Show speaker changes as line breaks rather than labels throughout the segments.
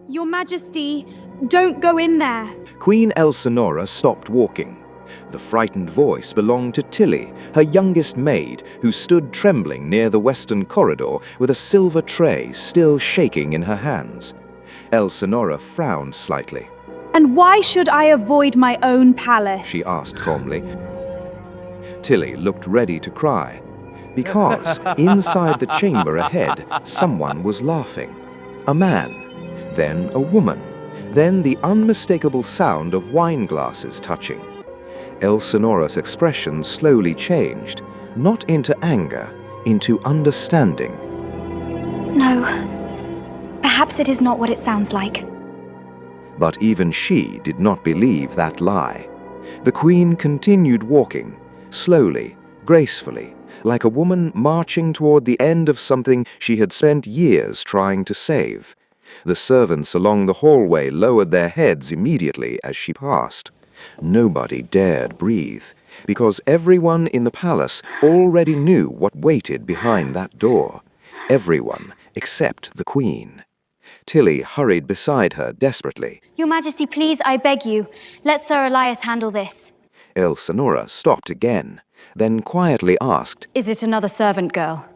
Your Majesty, don't go in there.
Queen Elsinora stopped walking. The frightened voice belonged to Tilly, her youngest maid, who stood trembling near the western corridor with a silver tray still shaking in her hands. Elsinora frowned slightly.
And why should I avoid my own palace?
She asked calmly. Tilly looked ready to cry, because inside the chamber ahead, someone was laughing. A man, then a woman, then the unmistakable sound of wine glasses touching. Elsinora's expression slowly changed, not into anger, into understanding.
No, perhaps it is not what it sounds like.
But even she did not believe that lie. The queen continued walking, slowly, gracefully, like a woman marching toward the end of something she had spent years trying to save. The servants along the hallway lowered their heads immediately as she passed. Nobody dared breathe, because everyone in the palace already knew what waited behind that door. Everyone except the queen. Tilly hurried beside her desperately.
Your Majesty, please, I beg you, let Sir Elias handle this.
Elsinora stopped again, then quietly asked,
Is it another servant girl?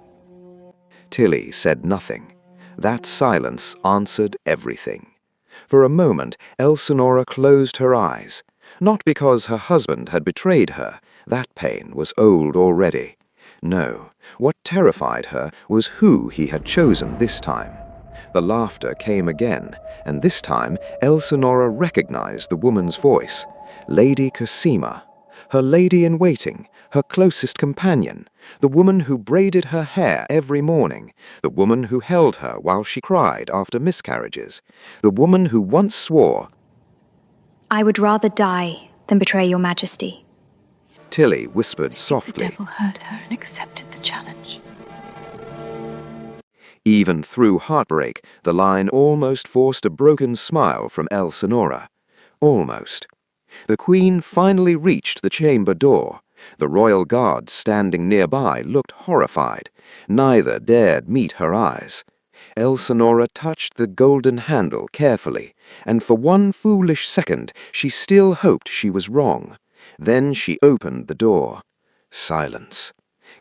Tilly said nothing. That silence answered everything. For a moment, Elsinora closed her eyes. Not because her husband had betrayed her. That pain was old already. No, what terrified her was who he had chosen this time. The laughter came again, and this time Elsinora recognized the woman's voice. Lady Cosima, her lady-in-waiting, her closest companion, the woman who braided her hair every morning, the woman who held her while she cried after miscarriages, the woman who once swore,
I would rather die than betray your Majesty.
Tilly whispered softly.
The devil heard her and accepted the challenge.
Even through heartbreak, the line almost forced a broken smile from Elsinora. Almost. The queen finally reached the chamber door. The royal guards standing nearby looked horrified. Neither dared meet her eyes. Elsinora touched the golden handle carefully, and for one foolish second she still hoped she was wrong. Then she opened the door. Silence.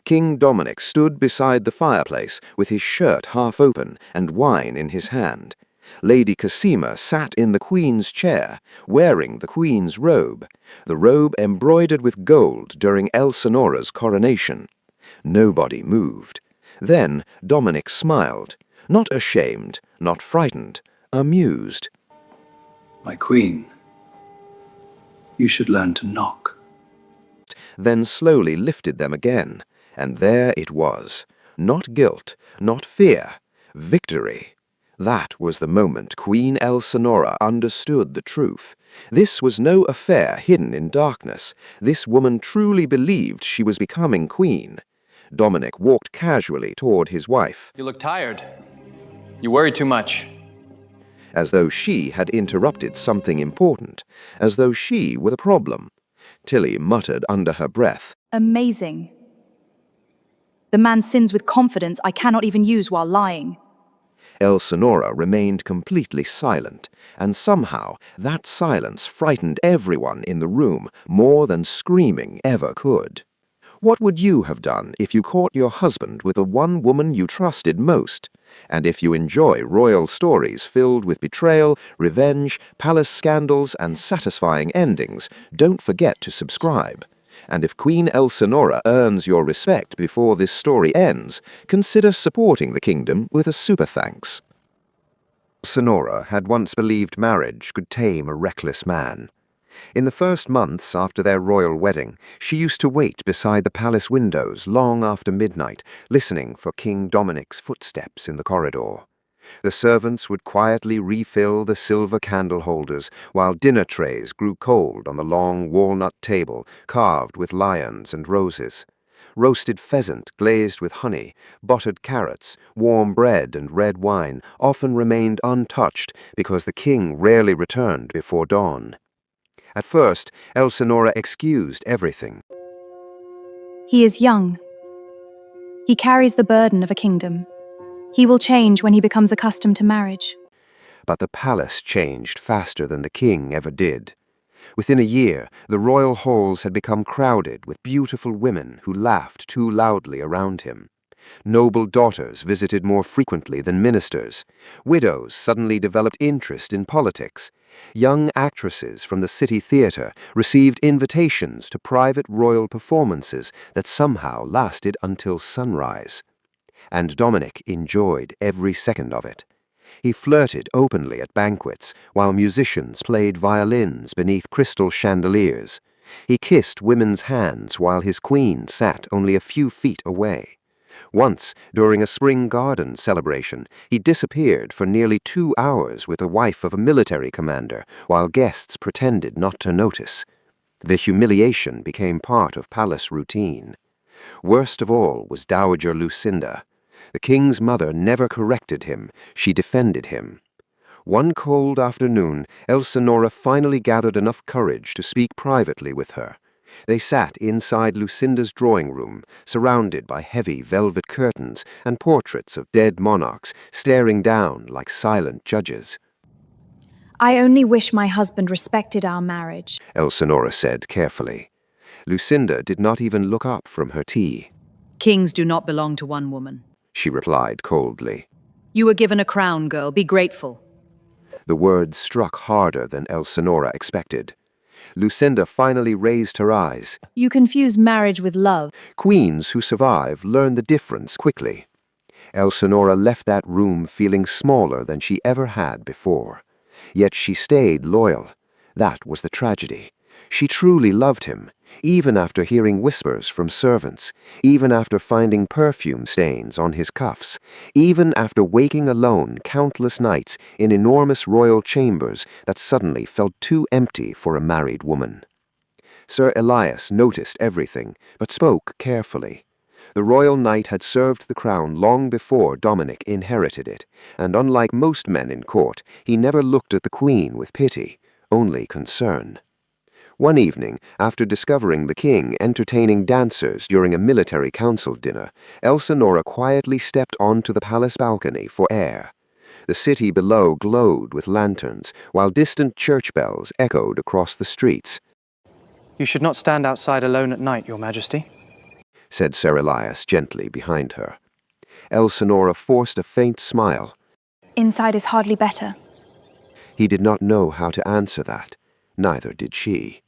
King Dominic stood beside the fireplace with his shirt half open and wine in his hand. Lady Cosima sat in the queen's chair, wearing the queen's robe, the robe embroidered with gold during Elsinora's coronation. Nobody moved. Then Dominic smiled, not ashamed, not frightened, amused.
My queen, you should learn to knock.
Then slowly lifted them again, and there it was. Not guilt, not fear, victory. That was the moment Queen Elsinora understood the truth. This was no affair hidden in darkness. This woman truly believed she was becoming queen. Dominic walked casually toward his wife.
You look tired. You worry too much.
As though she had interrupted something important, as though she were the problem. Tilly muttered under her breath.
Amazing. The man sins with confidence I cannot even use while lying.
Elsinora remained completely silent, and somehow that silence frightened everyone in the room more than screaming ever could. What would you have done if you caught your husband with the one woman you trusted most? And if you enjoy royal stories filled with betrayal, revenge, palace scandals, and satisfying endings, don't forget to subscribe. And if Queen Elsinora earns your respect before this story ends, consider supporting the kingdom with a super thanks. Elsinora had once believed marriage could tame a reckless man. In the first months after their royal wedding, she used to wait beside the palace windows long after midnight, listening for King Dominic's footsteps in the corridor. The servants would quietly refill the silver candle holders while dinner trays grew cold on the long walnut table carved with lions and roses. Roasted pheasant glazed with honey, buttered carrots, warm bread and red wine often remained untouched because the king rarely returned before dawn. At first, Elsinora excused everything.
He is young. He carries the burden of a kingdom. He will change when he becomes accustomed to marriage.
But the palace changed faster than the king ever did. Within a year, the royal halls had become crowded with beautiful women who laughed too loudly around him. Noble daughters visited more frequently than ministers. Widows suddenly developed interest in politics. Young actresses from the city theater received invitations to private royal performances that somehow lasted until sunrise. And Dominic enjoyed every second of it. He flirted openly at banquets while musicians played violins beneath crystal chandeliers. He kissed women's hands while his queen sat only a few feet away. Once, during a spring garden celebration, he disappeared for nearly 2 hours with the wife of a military commander while guests pretended not to notice. The humiliation became part of palace routine. Worst of all was Dowager Lucinda. The king's mother never corrected him, she defended him. One cold afternoon, Elsinora finally gathered enough courage to speak privately with her. They sat inside Lucinda's drawing room, surrounded by heavy velvet curtains and portraits of dead monarchs staring down like silent judges.
I only wish my husband respected our marriage.
Elsinora said carefully. Lucinda did not even look up from her tea.
Kings do not belong to one woman.
She replied coldly.
You were given a crown, girl. Be grateful.
The words struck harder than Elsinora expected. Lucinda finally raised her eyes.
You confuse marriage with love.
Queens who survive learn the difference quickly. Elsinora left that room feeling smaller than she ever had before. Yet she stayed loyal. That was the tragedy. She truly loved him, even after hearing whispers from servants, even after finding perfume stains on his cuffs, even after waking alone countless nights in enormous royal chambers that suddenly felt too empty for a married woman. Sir Elias noticed everything, but spoke carefully. The royal knight had served the crown long before Dominic inherited it, and unlike most men in court, he never looked at the queen with pity, only concern. One evening, after discovering the king entertaining dancers during a military council dinner, Elsinora quietly stepped onto the palace balcony for air. The city below glowed with lanterns, while distant church bells echoed across the streets.
You should not stand outside alone at night, Your Majesty,
said Sir Elias gently behind her. Elsinora forced a faint smile.
Inside is hardly better.
He did not know how to answer that. Neither did she.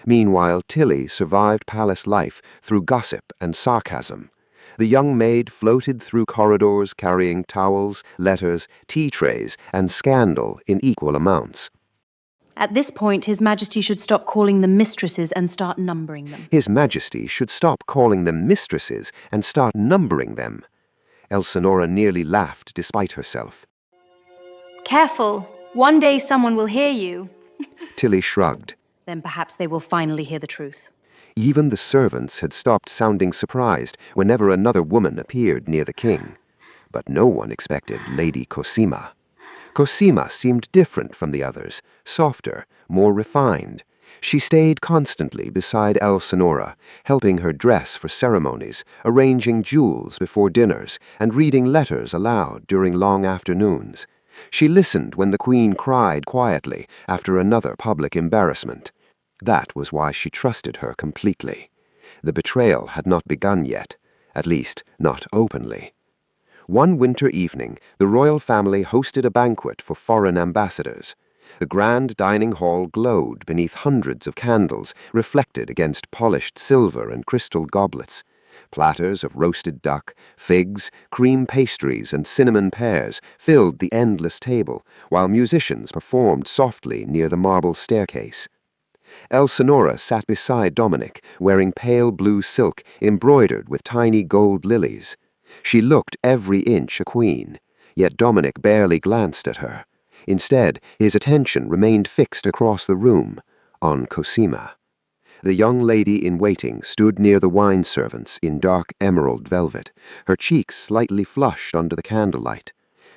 Meanwhile, Tilly survived palace life through gossip and sarcasm. The young maid floated through corridors carrying towels, letters, tea trays, and scandal in equal amounts.
At this point, His Majesty should stop calling them mistresses and start numbering them.
His Majesty should stop calling them mistresses and start numbering them. Elsinora nearly laughed despite herself.
Careful. One day someone will hear you.
Tilly shrugged.
Then perhaps they will finally hear the truth.
Even the servants had stopped sounding surprised whenever another woman appeared near the king. But no one expected Lady Cosima. Cosima seemed different from the others, softer, more refined. She stayed constantly beside Elsinora, helping her dress for ceremonies, arranging jewels before dinners, and reading letters aloud during long afternoons. She listened when the queen cried quietly after another public embarrassment. That was why she trusted her completely. The betrayal had not begun yet, at least not openly. One winter evening, the royal family hosted a banquet for foreign ambassadors. The grand dining hall glowed beneath hundreds of candles reflected against polished silver and crystal goblets. Platters of roasted duck, figs, cream pastries, and cinnamon pears filled the endless table, while musicians performed softly near the marble staircase. Elsinora sat beside Dominic, wearing pale blue silk embroidered with tiny gold lilies. She looked every inch a queen, yet Dominic barely glanced at her. Instead, his attention remained fixed across the room, on Cosima. The young lady in waiting stood near the wine servants in dark emerald velvet, her cheeks slightly flushed under the candlelight.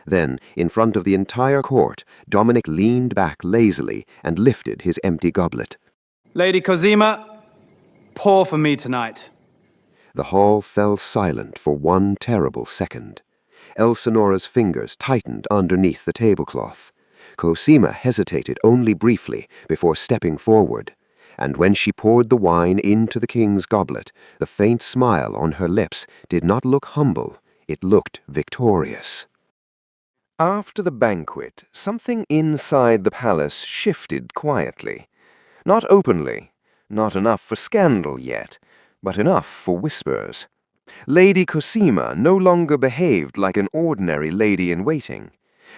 Then, in front of the entire court, Dominic leaned back lazily and lifted his empty goblet.
Lady Cosima, pour for me tonight.
The hall fell silent for one terrible second. Elsinora's fingers tightened underneath the tablecloth. Cosima hesitated only briefly before stepping forward, and when she poured the wine into the king's goblet, the faint smile on her lips did not look humble, it looked victorious. After the banquet, something inside the palace shifted quietly. Not openly, not enough for scandal yet, but enough for whispers. Lady Cosima no longer behaved like an ordinary lady-in-waiting.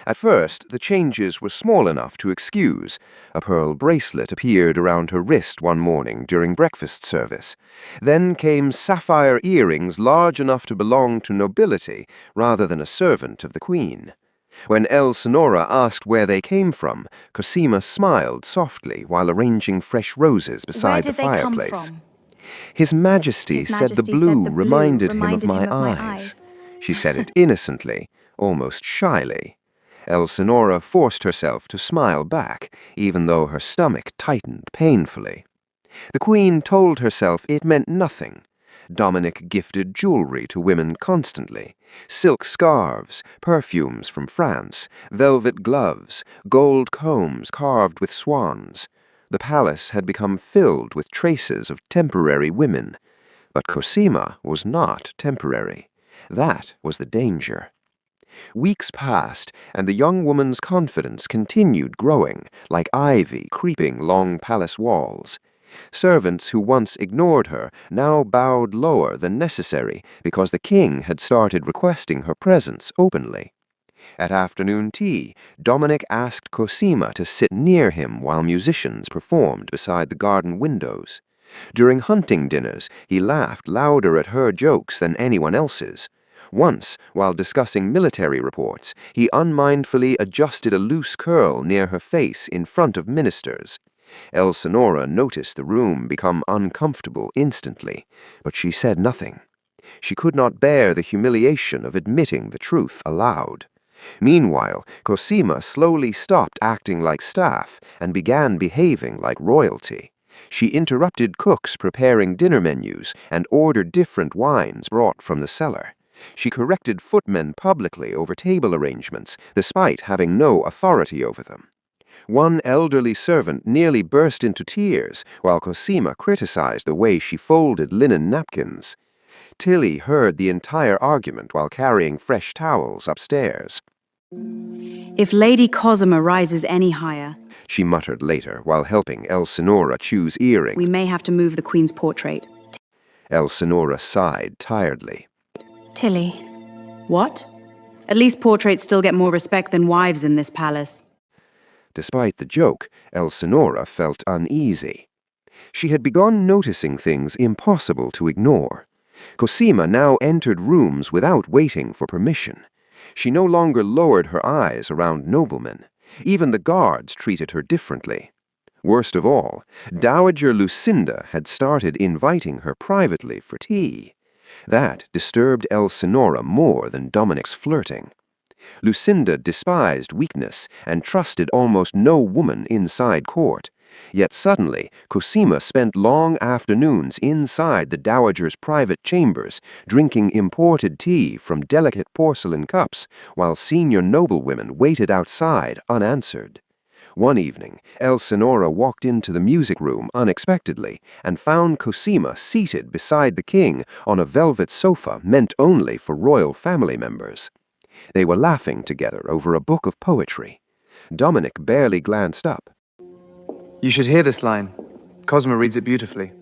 At first, the changes were small enough to excuse. A pearl bracelet appeared around her wrist one morning during breakfast service. Then came sapphire earrings large enough to belong to nobility rather than a servant of the queen. When Elsinora asked where they came from, Cosima smiled softly while arranging fresh roses beside the fireplace.
Where did they come from?
His Majesty said the blue reminded him of my eyes. She said it innocently, almost shyly. Elsinora forced herself to smile back, even though her stomach tightened painfully. The queen told herself it meant nothing. Dominic gifted jewelry to women constantly. Silk scarves, perfumes from France, velvet gloves, gold combs carved with swans. The palace had become filled with traces of temporary women. But Cosima was not temporary. That was the danger. Weeks passed, and the young woman's confidence continued growing, like ivy creeping along palace walls. Servants who once ignored her now bowed lower than necessary because the king had started requesting her presence openly. At afternoon tea, Dominic asked Cosima to sit near him while musicians performed beside the garden windows. During hunting dinners, he laughed louder at her jokes than anyone else's. Once, while discussing military reports, he unmindfully adjusted a loose curl near her face in front of ministers. Elsinora noticed the room become uncomfortable instantly, but she said nothing. She could not bear the humiliation of admitting the truth aloud. Meanwhile, Cosima slowly stopped acting like staff and began behaving like royalty. She interrupted cooks preparing dinner menus and ordered different wines brought from the cellar. She corrected footmen publicly over table arrangements, despite having no authority over them. One elderly servant nearly burst into tears while Cosima criticized the way she folded linen napkins. Tilly heard the entire argument while carrying fresh towels upstairs.
If Lady Cosima rises any higher,
She muttered later while helping Elsinora choose earrings.
we may have to move the Queen's portrait.
Elsinora sighed tiredly.
Tilly.
What? At least portraits still get more respect than wives in this palace.
Despite the joke, Elsinora felt uneasy. She had begun noticing things impossible to ignore. Cosima now entered rooms without waiting for permission. She no longer lowered her eyes around noblemen. Even the guards treated her differently. Worst of all, Dowager Lucinda had started inviting her privately for tea. That disturbed Elsinora more than Dominic's flirting. Lucinda despised weakness and trusted almost no woman inside court. Yet suddenly, Cosima spent long afternoons inside the dowager's private chambers, drinking imported tea from delicate porcelain cups, while senior noblewomen waited outside unanswered. One evening, Elsinora walked into the music room unexpectedly and found Cosima seated beside the king on a velvet sofa meant only for royal family members. They were laughing together over a book of poetry. Dominic barely glanced up.
You should hear this line. Cosima reads it beautifully.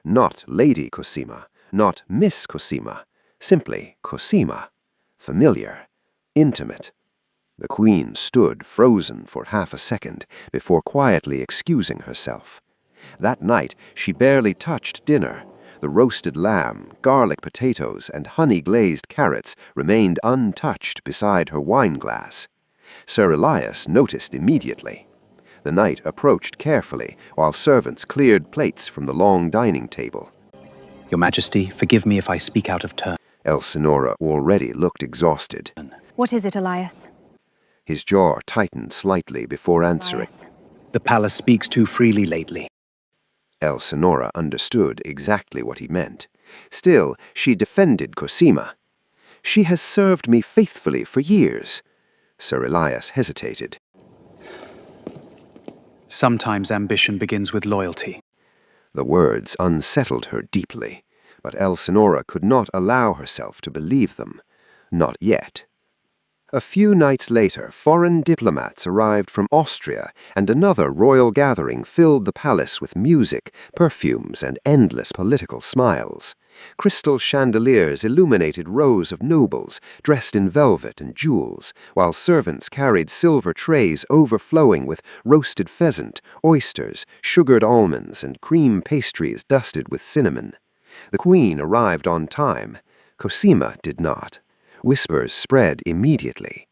Not Lady Cosima, not Miss Cosima, simply Cosima. Familiar, intimate. The queen stood frozen for half a second before quietly excusing herself. That night, she barely touched dinner. The roasted lamb, garlic potatoes, and honey-glazed carrots remained untouched beside her wine-glass. Sir Elias noticed immediately. The knight approached carefully while servants cleared plates from the long dining table.
Your Majesty, forgive me if I speak out of turn.
Elsinora already looked exhausted.
What is it, Elias?
His jaw tightened slightly before answering.
Elias.
The palace speaks too freely lately.
Elsinora understood exactly what he meant. Still, she defended Cosima. She has served me faithfully for years. Sir Elias hesitated.
Sometimes ambition begins with loyalty.
The words unsettled her deeply, but Elsinora could not allow herself to believe them. Not yet. A few nights later, foreign diplomats arrived from Austria, and another royal gathering filled the palace with music, perfumes, and endless political smiles. Crystal chandeliers illuminated rows of nobles dressed in velvet and jewels, while servants carried silver trays overflowing with roasted pheasant, oysters, sugared almonds, and cream pastries dusted with cinnamon. The queen arrived on time. Cosima did not. Whispers spread immediately.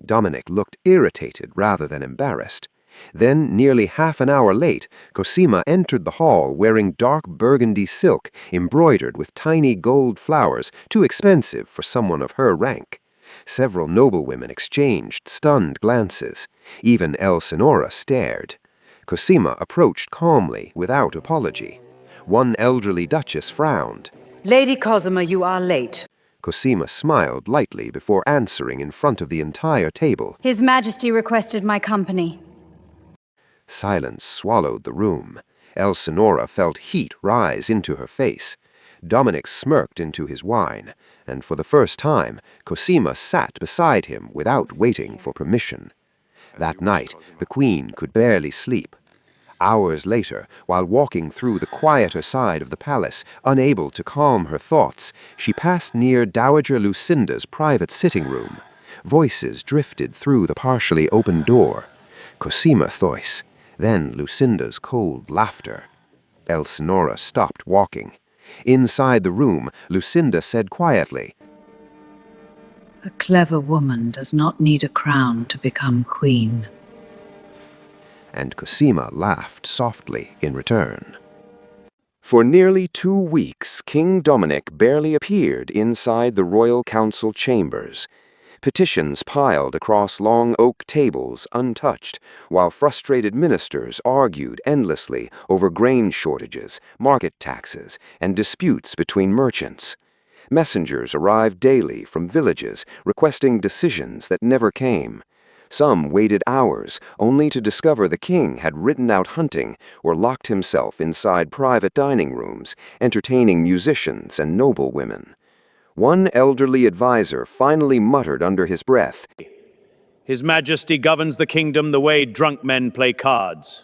Dominic looked irritated rather than embarrassed. Then, nearly half an hour late, Cosima entered the hall wearing dark burgundy silk embroidered with tiny gold flowers too expensive for someone of her rank. Several noblewomen exchanged stunned glances. Even Elsinora stared. Cosima approached calmly, without apology. One elderly duchess frowned.
Lady Cosima, you are late.
Cosima smiled lightly before answering in front of the entire table.
His Majesty requested my company.
Silence swallowed the room. Elsinora felt heat rise into her face. Dominic smirked into his wine, and for the first time, Cosima sat beside him without waiting for permission. That night, the queen could barely sleep. Hours later, while walking through the quieter side of the palace, unable to calm her thoughts, she passed near Dowager Lucinda's private sitting room. Voices drifted through the partially open door. Cosima's voice, then Lucinda's cold laughter. Elsinora stopped walking. Inside the room, Lucinda said quietly,
A clever woman does not need a crown to become queen.
and Cosima laughed softly in return. For nearly 2 weeks, King Dominic barely appeared inside the royal council chambers. Petitions piled across long oak tables untouched, while frustrated ministers argued endlessly over grain shortages, market taxes, and disputes between merchants. Messengers arrived daily from villages requesting decisions that never came. Some waited hours, only to discover the king had ridden out hunting or locked himself inside private dining rooms, entertaining musicians and noblewomen. One elderly advisor finally muttered under his breath,
His Majesty governs the kingdom the way drunk men play cards.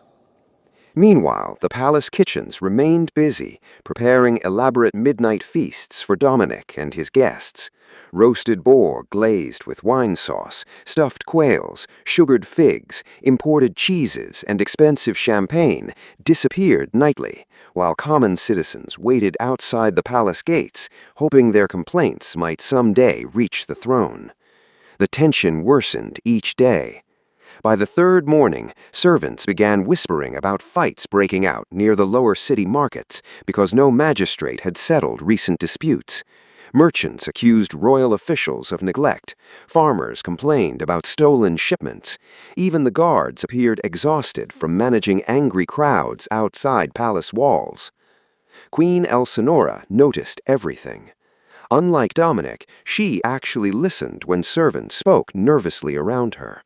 Meanwhile, the palace kitchens remained busy, preparing elaborate midnight feasts for Dominic and his guests. Roasted boar glazed with wine sauce, stuffed quails, sugared figs, imported cheeses, and expensive champagne disappeared nightly, while common citizens waited outside the palace gates, hoping their complaints might someday reach the throne. The tension worsened each day. By the third morning, servants began whispering about fights breaking out near the lower city markets because no magistrate had settled recent disputes. Merchants accused royal officials of neglect. Farmers complained about stolen shipments. Even the guards appeared exhausted from managing angry crowds outside palace walls. Queen Elsinora noticed everything. Unlike Dominic, she actually listened when servants spoke nervously around her.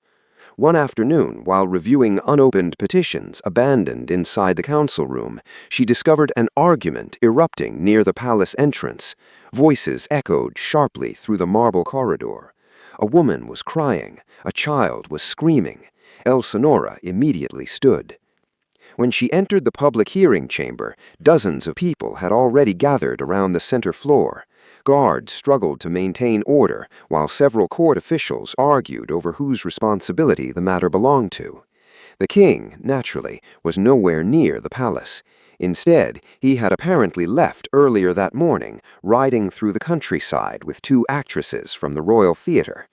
One afternoon, while reviewing unopened petitions abandoned inside the council room, she discovered an argument erupting near the palace entrance. Voices echoed sharply through the marble corridor. A woman was crying. A child was screaming. Elsinora immediately stood. When she entered the public hearing chamber, dozens of people had already gathered around the center floor. Guards struggled to maintain order, while several court officials argued over whose responsibility the matter belonged to. The king, naturally, was nowhere near the palace. Instead, he had apparently left earlier that morning, riding through the countryside with 2 actresses from the Royal Theatre.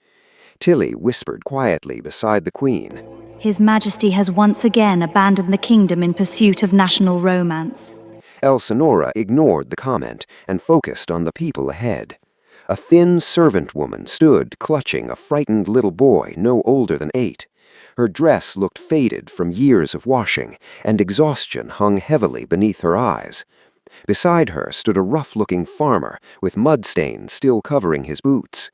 Tilly whispered quietly beside the queen,
His Majesty has once again abandoned the kingdom in pursuit of national romance.
Elsinora ignored the comment and focused on the people ahead. A thin servant woman stood clutching a frightened little boy no older than 8. Her dress looked faded from years of washing, and exhaustion hung heavily beneath her eyes. Beside her stood a rough-looking farmer with mud stains still covering his boots.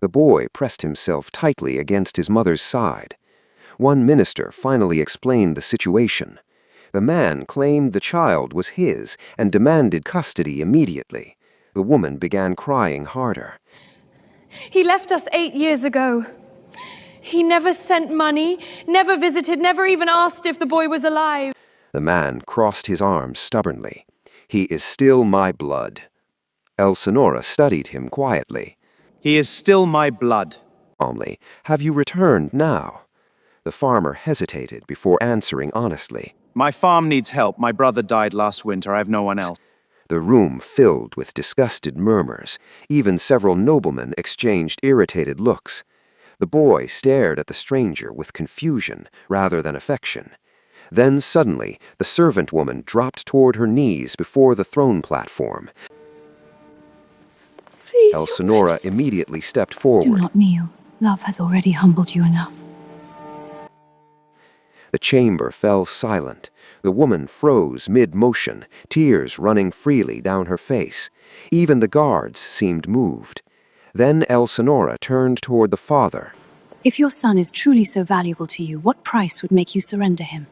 The boy pressed himself tightly against his mother's side. One minister finally explained the situation. The man claimed the child was his and demanded custody immediately. The woman began crying harder.
He left us 8 years ago. He never sent money, never visited, never even asked if the boy was alive.
The man crossed his arms stubbornly. He is still my blood. Elsinora studied him quietly.
He is still my blood.
Calmly, have you returned now? The farmer hesitated before answering honestly.
My farm needs help. My brother died last winter. I have no one else.
The room filled with disgusted murmurs. Even several noblemen exchanged irritated looks. The boy stared at the stranger with confusion rather than affection. Then suddenly, the servant woman dropped toward her knees before the throne platform.
Please,
Elsinora immediately stepped
Do
forward.
not kneel. Love has already humbled you enough.
The chamber fell silent. The woman froze mid-motion, tears running freely down her face. Even the guards seemed moved. Then Elsinora turned toward the father.
If your son is truly so valuable to you, what price would make you surrender him?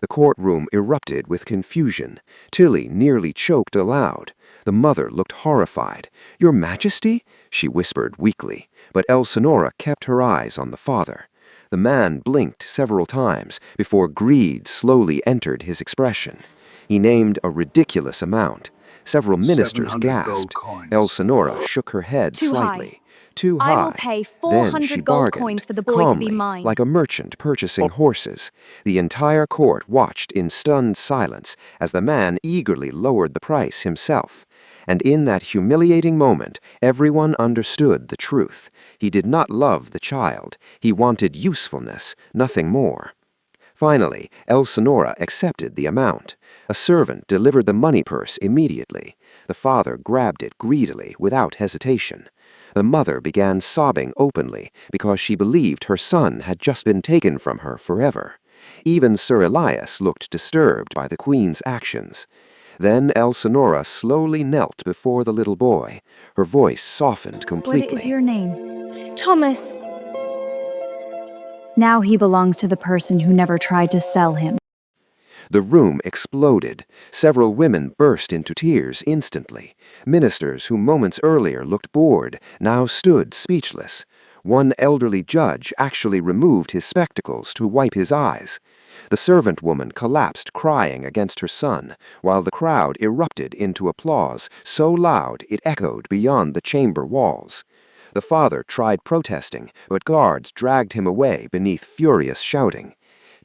The courtroom erupted with confusion. Tilly nearly choked aloud. The mother looked horrified. "Your Majesty?" she whispered weakly, but Elsinora kept her eyes on the father. The man blinked several times before greed slowly entered his expression. He named a ridiculous amount. Several ministers
700
gasped.
gold coins.
Elsinora shook her head
Too
slightly.
high.
Too high.
I will pay
Then
400
she
gold
bargained,
coins for the boy to be
calmly,
mine.
like a merchant purchasing horses. The entire court watched in stunned silence as the man eagerly lowered the price himself. And in that humiliating moment, everyone understood the truth. He did not love the child. He wanted usefulness, nothing more. Finally, Elsinora accepted the amount. A servant delivered the money purse immediately. The father grabbed it greedily, without hesitation. The mother began sobbing openly because she believed her son had just been taken from her forever. Even Sir Elias looked disturbed by the queen's actions. Then Elsinora slowly knelt before the little boy. Her voice softened completely.
What is your name?
Thomas.
Now he belongs to the person who never tried to sell him.
The room exploded. Several women burst into tears instantly. Ministers who moments earlier looked bored now stood speechless. One elderly judge actually removed his spectacles to wipe his eyes. The servant woman collapsed crying against her son, while the crowd erupted into applause so loud it echoed beyond the chamber walls. The father tried protesting, but guards dragged him away beneath furious shouting.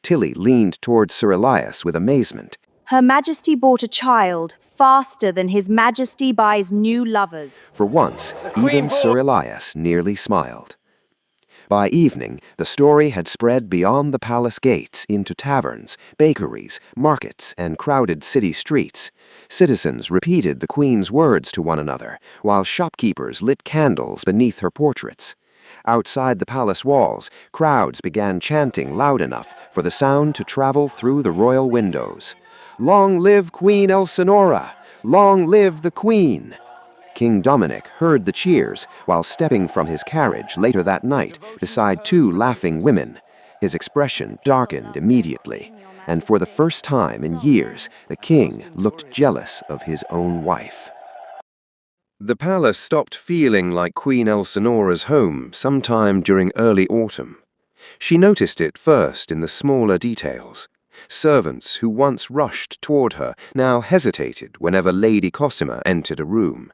Tilly leaned toward Sir Elias with amazement.
Her Majesty bought a child faster than His Majesty buys new lovers.
For once, even Sir Elias nearly smiled. By evening, the story had spread beyond the palace gates into taverns, bakeries, markets, and crowded city streets. Citizens repeated the queen's words to one another, while shopkeepers lit candles beneath her portraits. Outside the palace walls, crowds began chanting loud enough for the sound to travel through the royal windows. "Long live Queen Elsinora! Long live the Queen!" King Dominic heard the cheers while stepping from his carriage later that night beside two laughing women. His expression darkened immediately, and for the first time in years, the king looked jealous of his own wife. The palace stopped feeling like Queen Elsinora's home sometime during early autumn. She noticed it first in the smaller details. Servants who once rushed toward her now hesitated whenever Lady Cosima entered a room.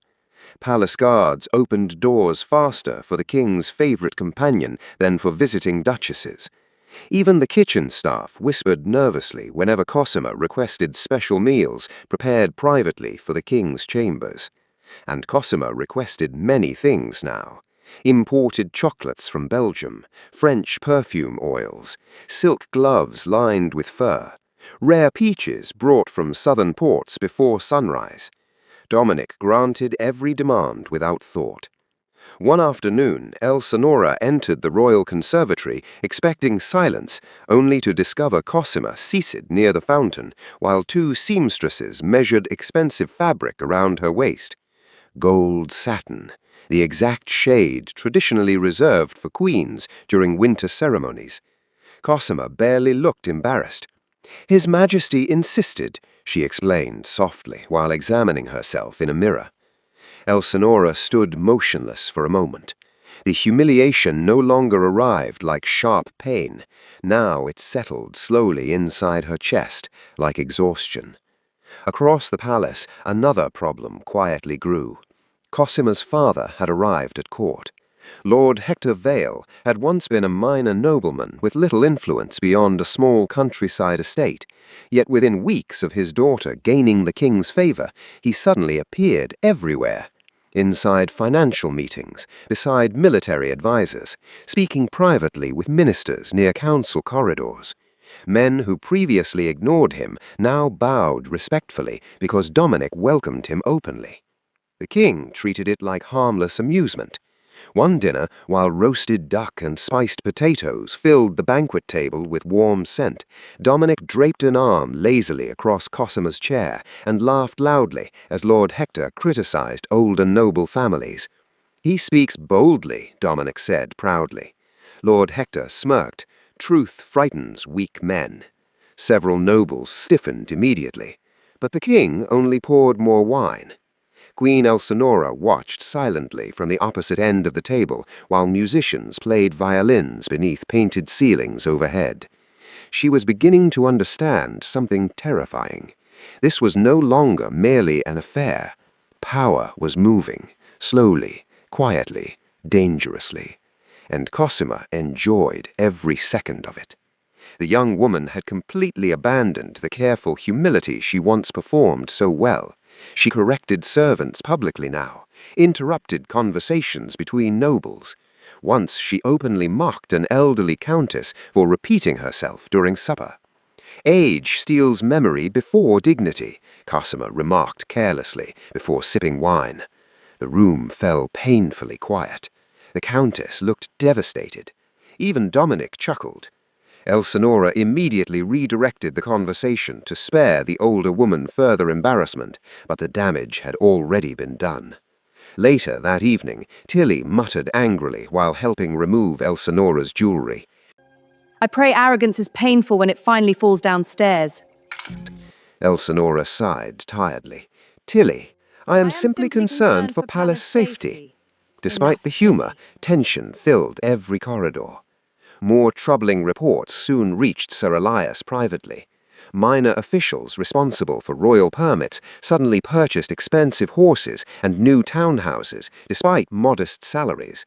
Palace guards opened doors faster for the king's favorite companion than for visiting duchesses. Even the kitchen staff whispered nervously whenever Cosima requested special meals prepared privately for the king's chambers. And Cosima requested many things now. Imported chocolates from Belgium, French perfume oils, silk gloves lined with fur, rare peaches brought from southern ports before sunrise. Dominic granted every demand without thought. One afternoon, Elsinora entered the royal conservatory expecting silence, only to discover Cosima seated near the fountain, while two seamstresses measured expensive fabric around her waist. Gold satin, the exact shade traditionally reserved for queens during winter ceremonies. Cosima barely looked embarrassed. "His Majesty insisted," she explained softly while examining herself in a mirror. Elsinora stood motionless for a moment. The humiliation no longer arrived like sharp pain. Now it settled slowly inside her chest, like exhaustion. Across the palace, another problem quietly grew. Cosima's father had arrived at court. Lord Hector Vale had once been a minor nobleman with little influence beyond a small countryside estate, yet within weeks of his daughter gaining the king's favor, he suddenly appeared everywhere. Inside financial meetings, beside military advisors, speaking privately with ministers near council corridors. Men who previously ignored him now bowed respectfully because Dominic welcomed him openly. The king treated it like harmless amusement. One dinner, while roasted duck and spiced potatoes filled the banquet table with warm scent, Dominic draped an arm lazily across Cosima's chair and laughed loudly as Lord Hector criticized old and noble families. "He speaks boldly," Dominic said proudly. Lord Hector smirked. "Truth frightens weak men." Several nobles stiffened immediately, but the king only poured more wine. Queen Elsinora watched silently from the opposite end of the table while musicians played violins beneath painted ceilings overhead. She was beginning to understand something terrifying. This was no longer merely an affair. Power was moving, slowly, quietly, dangerously, and Cosima enjoyed every second of it. The young woman had completely abandoned the careful humility she once performed so well. She corrected servants publicly now, interrupted conversations between nobles. Once she openly mocked an elderly countess for repeating herself during supper. "Age steals memory before dignity," Cosima remarked carelessly before sipping wine. The room fell painfully quiet. The countess looked devastated. Even Dominic chuckled. Elsinora immediately redirected the conversation to spare the older woman further embarrassment, but the damage had already been done. Later that evening, Tilly muttered angrily while helping remove Elsinora's jewelry.
I pray arrogance is painful when it finally falls downstairs.
Elsinora sighed tiredly. "Tilly, I am simply concerned for palace safety." Despite the humor, tension filled every corridor. More troubling reports soon reached Sir Elias privately. Minor officials responsible for royal permits suddenly purchased expensive horses and new townhouses, despite modest salaries.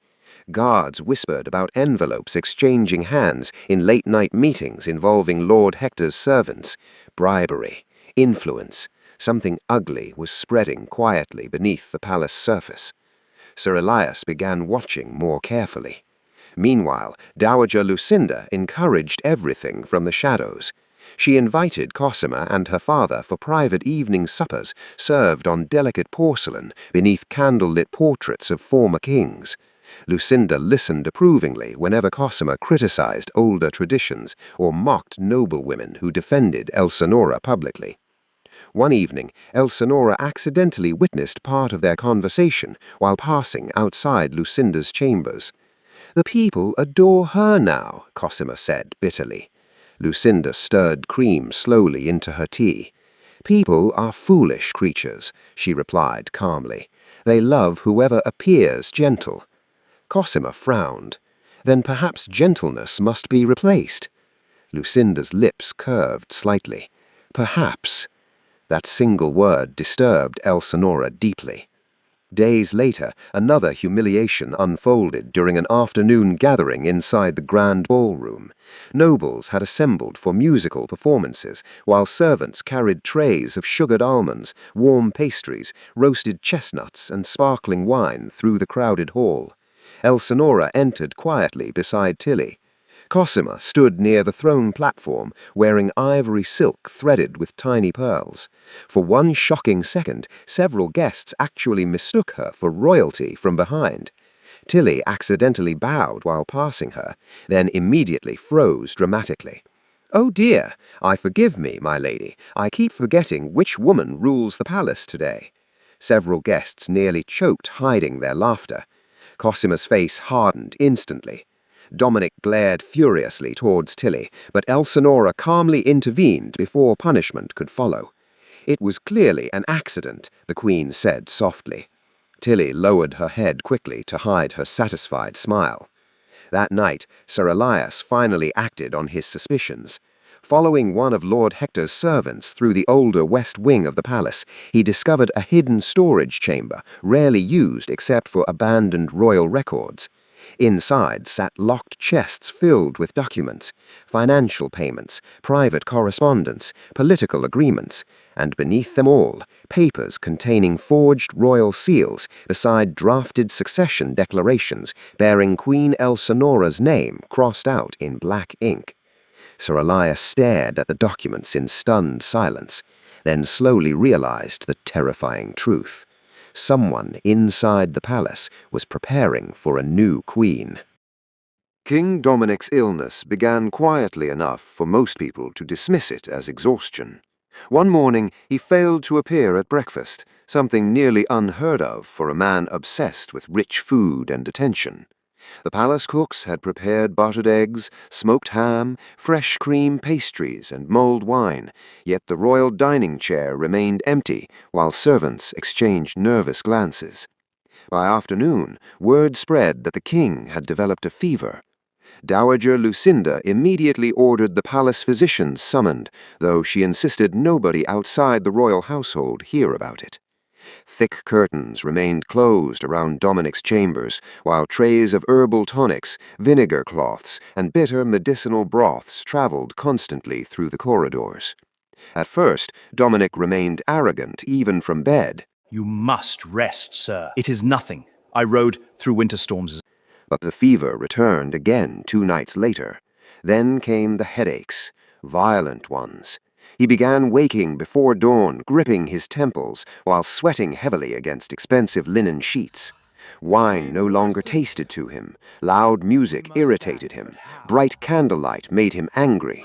Guards whispered about envelopes exchanging hands in late-night meetings involving Lord Hector's servants. Bribery, influence, something ugly was spreading quietly beneath the palace surface. Sir Elias began watching more carefully. Meanwhile, Dowager Lucinda encouraged everything from the shadows. She invited Cosima and her father for private evening suppers served on delicate porcelain beneath candle-lit portraits of former kings. Lucinda listened approvingly whenever Cosima criticized older traditions or mocked noblewomen who defended Elsinora publicly. One evening, Elsinora accidentally witnessed part of their conversation while passing outside Lucinda's chambers. "The people adore her now," Cosima said bitterly. Lucinda stirred cream slowly into her tea. "People are foolish creatures," she replied calmly. "They love whoever appears gentle." Cosima frowned. Then perhaps gentleness must be replaced. Lucinda's lips curved slightly. Perhaps. That single word disturbed Elsinora deeply. Days later, another humiliation unfolded during an afternoon gathering inside the grand ballroom. Nobles had assembled for musical performances, while servants carried trays of sugared almonds, warm pastries, roasted chestnuts, and sparkling wine through the crowded hall. Elsinora entered quietly beside Tilly. Cosima stood near the throne platform, wearing ivory silk threaded with tiny pearls. For one shocking second, several guests actually mistook her for royalty from behind. Tilly accidentally bowed while passing her, then immediately froze dramatically. "Oh dear, forgive me, my lady. I keep forgetting which woman rules the palace today." Several guests nearly choked, hiding their laughter. Cosima's face hardened instantly. Dominic glared furiously towards Tilly, but Elsinora calmly intervened before punishment could follow. It was clearly an accident, the Queen said softly. Tilly lowered her head quickly to hide her satisfied smile. That night, Sir Elias finally acted on his suspicions. Following one of Lord Hector's servants through the older west wing of the palace, he discovered a hidden storage chamber, rarely used except for abandoned royal records. Inside sat locked chests filled with documents, financial payments, private correspondence, political agreements, and beneath them all, papers containing forged royal seals beside drafted succession declarations bearing Queen Elsinora's name crossed out in black ink. Sir Elias stared at the documents in stunned silence, then slowly realized the terrifying truth. Someone inside the palace was preparing for a new queen. King Dominic's illness began quietly enough for most people to dismiss it as exhaustion. One morning, he failed to appear at breakfast, something nearly unheard of for a man obsessed with rich food and attention. The palace cooks had prepared buttered eggs, smoked ham, fresh cream pastries, and mulled wine, yet the royal dining chair remained empty while servants exchanged nervous glances. By afternoon, word spread that the king had developed a fever. Dowager Lucinda immediately ordered the palace physicians summoned, though she insisted nobody outside the royal household hear about it. Thick curtains remained closed around Dominic's chambers, while trays of herbal tonics, vinegar cloths, and bitter medicinal broths traveled constantly through the corridors. At first, Dominic remained arrogant even from bed.
You must rest, sir. It is nothing. I rode through winter storms.
But the fever returned again 2 nights later. Then came the headaches, violent ones. He began waking before dawn, gripping his temples, while sweating heavily against expensive linen sheets. Wine no longer tasted to him. Loud music irritated him. Bright candlelight made him angry.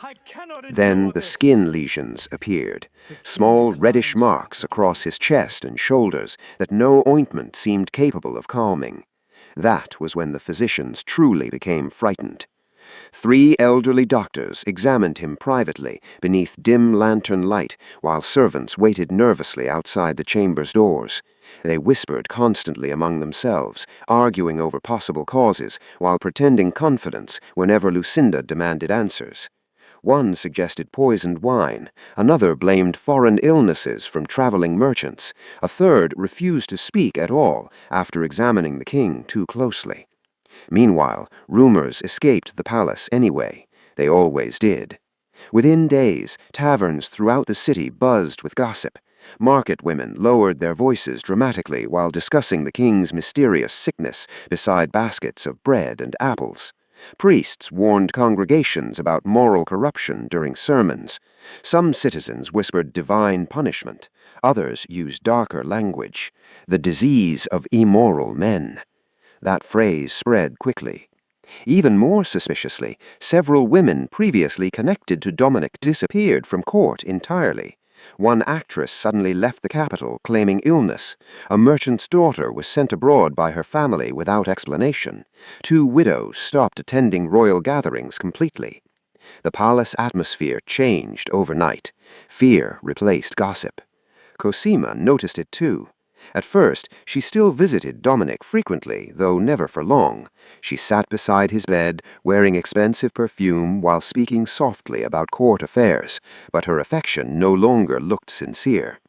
Then the skin lesions appeared, small reddish marks across his chest and shoulders that no ointment seemed capable of calming. That was when the physicians truly became frightened. 3 elderly doctors examined him privately beneath dim lantern light while servants waited nervously outside the chamber's doors. They whispered constantly among themselves, arguing over possible causes while pretending confidence whenever Lucinda demanded answers. One suggested poisoned wine, another blamed foreign illnesses from traveling merchants, a third refused to speak at all after examining the king too closely. Meanwhile, rumors escaped the palace anyway. They always did. Within days, taverns throughout the city buzzed with gossip. Market women lowered their voices dramatically while discussing the king's mysterious sickness beside baskets of bread and apples. Priests warned congregations about moral corruption during sermons. Some citizens whispered divine punishment. Others used darker language. The disease of immoral men. That phrase spread quickly. Even more suspiciously, several women previously connected to Dominic disappeared from court entirely. One actress suddenly left the capital claiming illness. A merchant's daughter was sent abroad by her family without explanation. 2 widows stopped attending royal gatherings completely. The palace atmosphere changed overnight. Fear replaced gossip. Cosima noticed it too. At first, she still visited Dominic frequently, though never for long. She sat beside his bed, wearing expensive perfume while speaking softly about court affairs, but her affection no longer looked sincere.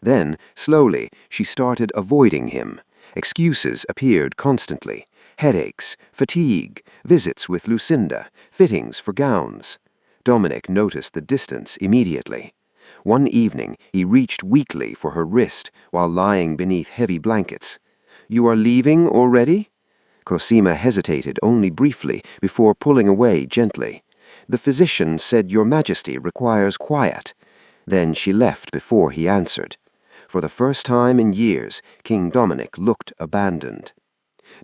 Then, slowly, she started avoiding him. Excuses appeared constantly. Headaches, fatigue, visits with Lucinda, fittings for gowns. Dominic noticed the distance immediately. One evening, he reached weakly for her wrist while lying beneath heavy blankets. "You are leaving already?" Cosima hesitated only briefly before pulling away gently. "The physician said Your Majesty requires quiet." Then she left before he answered. For the first time in years, King Dominic looked abandoned.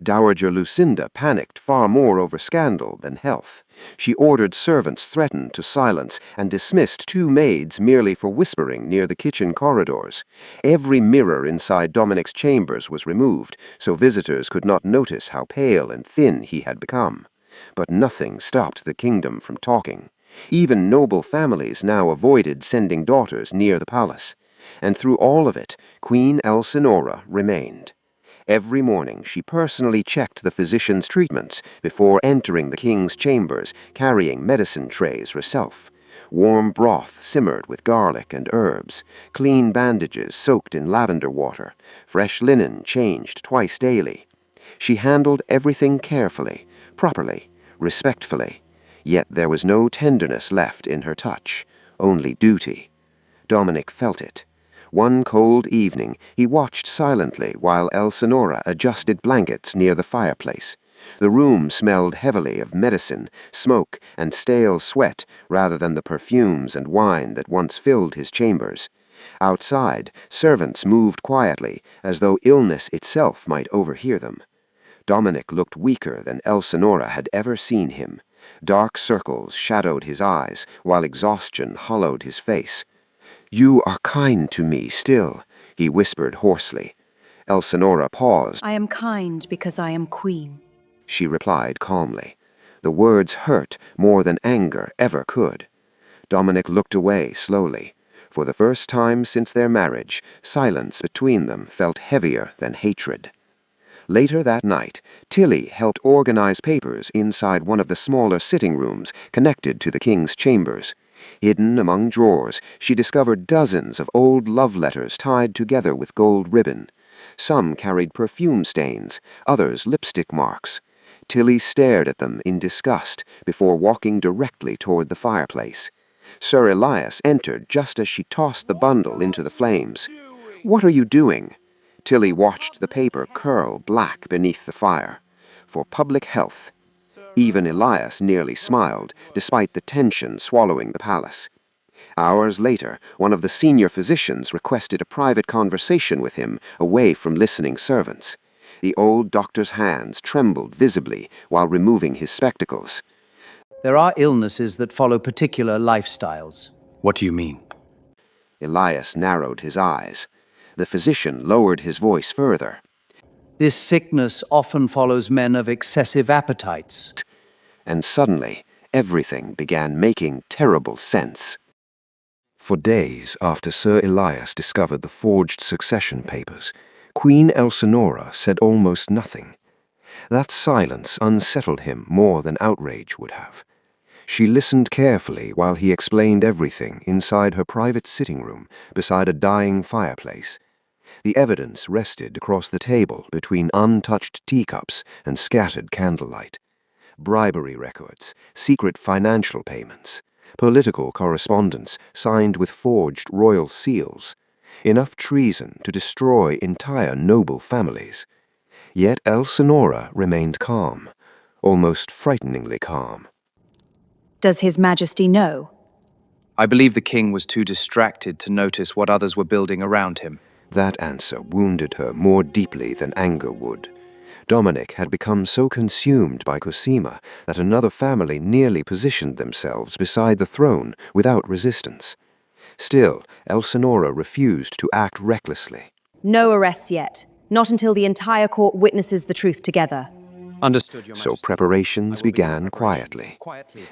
Dowager Lucinda panicked far more over scandal than health. She ordered servants threatened to silence and dismissed 2 maids merely for whispering near the kitchen corridors. Every mirror inside Dominic's chambers was removed, so visitors could not notice how pale and thin he had become. But nothing stopped the kingdom from talking. Even noble families now avoided sending daughters near the palace. And through all of it, Queen Elsinora remained. Every morning she personally checked the physician's treatments before entering the king's chambers, carrying medicine trays herself. Warm broth simmered with garlic and herbs, clean bandages soaked in lavender water, fresh linen changed twice daily. She handled everything carefully, properly, respectfully, yet there was no tenderness left in her touch, only duty. Dominic felt it. One cold evening, he watched silently while Elsinora adjusted blankets near the fireplace. The room smelled heavily of medicine, smoke, and stale sweat rather than the perfumes and wine that once filled his chambers. Outside, servants moved quietly, as though illness itself might overhear them. Dominic looked weaker than Elsinora had ever seen him. Dark circles shadowed his eyes, while exhaustion hollowed his face. "You are kind to me still," he whispered hoarsely. Elsinora paused.
I am kind because I am queen.
She replied calmly. The words hurt more than anger ever could. Dominic looked away slowly. For the first time since their marriage, silence between them felt heavier than hatred. Later that night, Tilly helped organize papers inside one of the smaller sitting rooms connected to the king's chambers. Hidden among drawers, she discovered dozens of old love letters tied together with gold ribbon. Some carried perfume stains, others lipstick marks. Tilly stared at them in disgust before walking directly toward the fireplace. Sir Elias entered just as she tossed the bundle into the flames. "What are you doing?" Tilly watched the paper curl black beneath the fire. "For public health." Even Elias nearly smiled, despite the tension swallowing the palace. Hours later, one of the senior physicians requested a private conversation with him, away from listening servants. The old doctor's hands trembled visibly while removing his spectacles.
There are illnesses that follow particular lifestyles. What do you mean?
Elias narrowed his eyes. The physician lowered his voice further.
This sickness often follows men of excessive appetites.
And suddenly, everything began making terrible sense. For days after Sir Elias discovered the forged succession papers, Queen Elsinora said almost nothing. That silence unsettled him more than outrage would have. She listened carefully while he explained everything inside her private sitting room beside a dying fireplace. The evidence rested across the table between untouched teacups and scattered candlelight. Bribery records, secret financial payments, political correspondence signed with forged royal seals. Enough treason to destroy entire noble families. Yet Elsinora remained calm, almost frighteningly calm.
Does His Majesty know?
I believe the king was too distracted to notice what others were building around him.
That answer wounded her more deeply than anger would. Dominic had become so consumed by Cosima that another family nearly positioned themselves beside the throne without resistance. Still, Elsinora refused to act recklessly.
No arrests yet. Not until the entire court witnesses the truth together.
Understood, Your
So
Majesty.
preparations began quietly.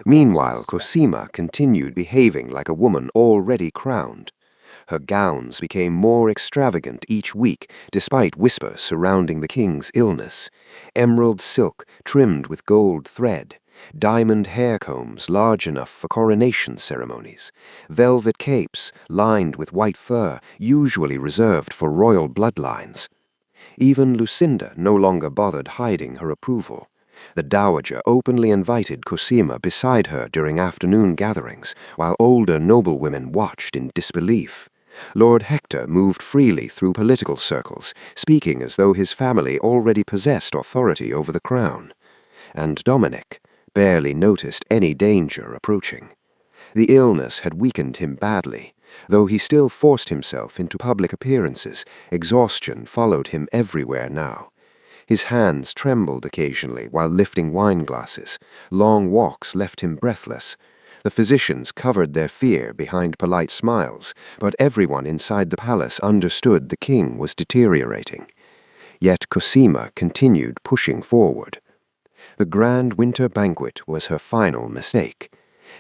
Meanwhile, Cosima continued behaving like a woman already crowned. Her gowns became more extravagant each week, despite whispers surrounding the king's illness. Emerald silk trimmed with gold thread, diamond hair combs large enough for coronation ceremonies, velvet capes lined with white fur usually reserved for royal bloodlines. Even Lucinda no longer bothered hiding her approval. The dowager openly invited Cosima beside her during afternoon gatherings, while older noblewomen watched in disbelief. Lord Hector moved freely through political circles, speaking as though his family already possessed authority over the crown. And Dominic barely noticed any danger approaching. The illness had weakened him badly. Though he still forced himself into public appearances, exhaustion followed him everywhere now. His hands trembled occasionally while lifting wine glasses. Long walks left him breathless. The physicians covered their fear behind polite smiles, but everyone inside the palace understood the king was deteriorating. Yet Cosima continued pushing forward. The grand winter banquet was her final mistake.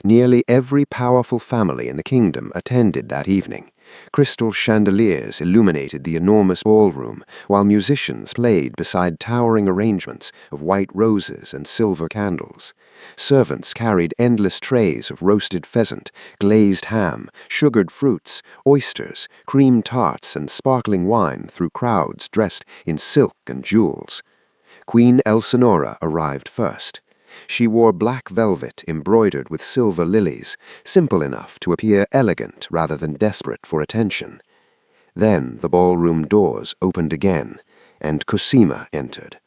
Nearly every powerful family in the kingdom attended that evening. Crystal chandeliers illuminated the enormous ballroom, while musicians played beside towering arrangements of white roses and silver candles. Servants carried endless trays of roasted pheasant, glazed ham, sugared fruits, oysters, cream tarts, and sparkling wine through crowds dressed in silk and jewels. Queen Elsinora arrived first. She wore black velvet embroidered with silver lilies, simple enough to appear elegant rather than desperate for attention. Then the ballroom doors opened again, and Cosima entered.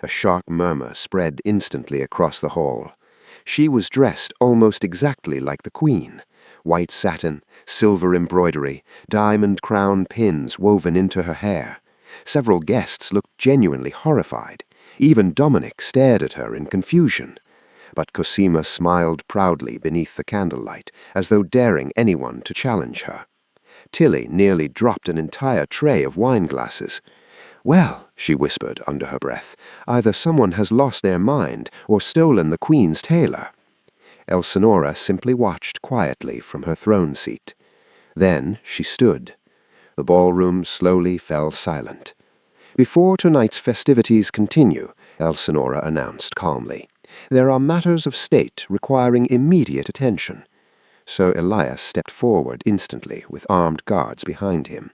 A sharp murmur spread instantly across the hall. She was dressed almost exactly like the queen. White satin, silver embroidery, diamond crown pins woven into her hair. Several guests looked genuinely horrified. Even Dominic stared at her in confusion. But Cosima smiled proudly beneath the candlelight, as though daring anyone to challenge her. Tilly nearly dropped an entire tray of wine glasses. "Well," she whispered under her breath, "either someone has lost their mind or stolen the queen's tailor." Elsinora simply watched quietly from her throne seat. Then she stood. The ballroom slowly fell silent. "Before tonight's festivities continue," Elsinora announced calmly, "there are matters of state requiring immediate attention." Sir Elias stepped forward instantly with armed guards behind him.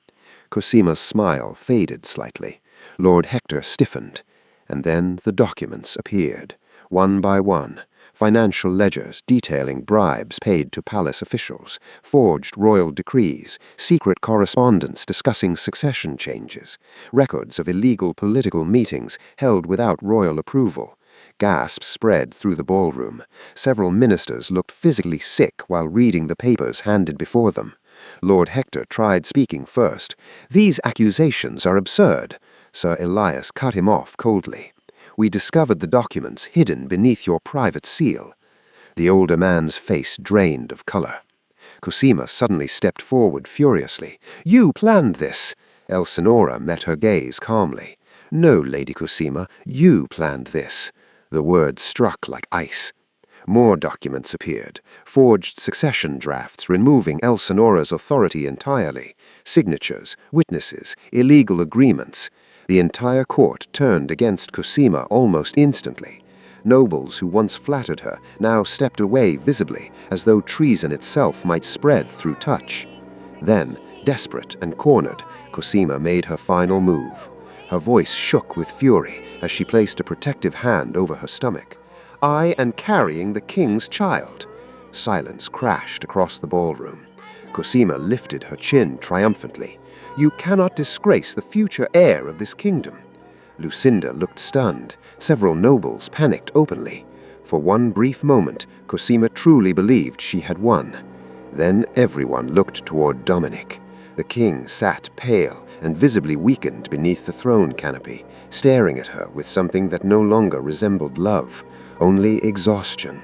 Cosima's smile faded slightly. Lord Hector stiffened, and then the documents appeared, one by one. Financial ledgers detailing bribes paid to palace officials, forged royal decrees, secret correspondence discussing succession changes, records of illegal political meetings held without royal approval. Gasps spread through the ballroom. Several ministers looked physically sick while reading the papers handed before them. Lord Hector tried speaking first. "These accusations are absurd." Sir Elias cut him off coldly. "We discovered the documents hidden beneath your private seal." The older man's face drained of color. Cosima suddenly stepped forward furiously. "You planned this!" Elsinora met her gaze calmly. "No, Lady Cosima, you planned this." The words struck like ice. More documents appeared, forged succession drafts removing Elsinora's authority entirely, signatures, witnesses, illegal agreements. The entire court turned against Cosima almost instantly. Nobles who once flattered her now stepped away visibly, as though treason itself might spread through touch. Then, desperate and cornered, Cosima made her final move. Her voice shook with fury as she placed a protective hand over her stomach. "I am carrying the king's child." Silence crashed across the ballroom. Cosima lifted her chin triumphantly. "You cannot disgrace the future heir of this kingdom." Lucinda looked stunned. Several nobles panicked openly. For one brief moment, Cosima truly believed she had won. Then everyone looked toward Dominic. The king sat pale and visibly weakened beneath the throne canopy, staring at her with something that no longer resembled love, only exhaustion.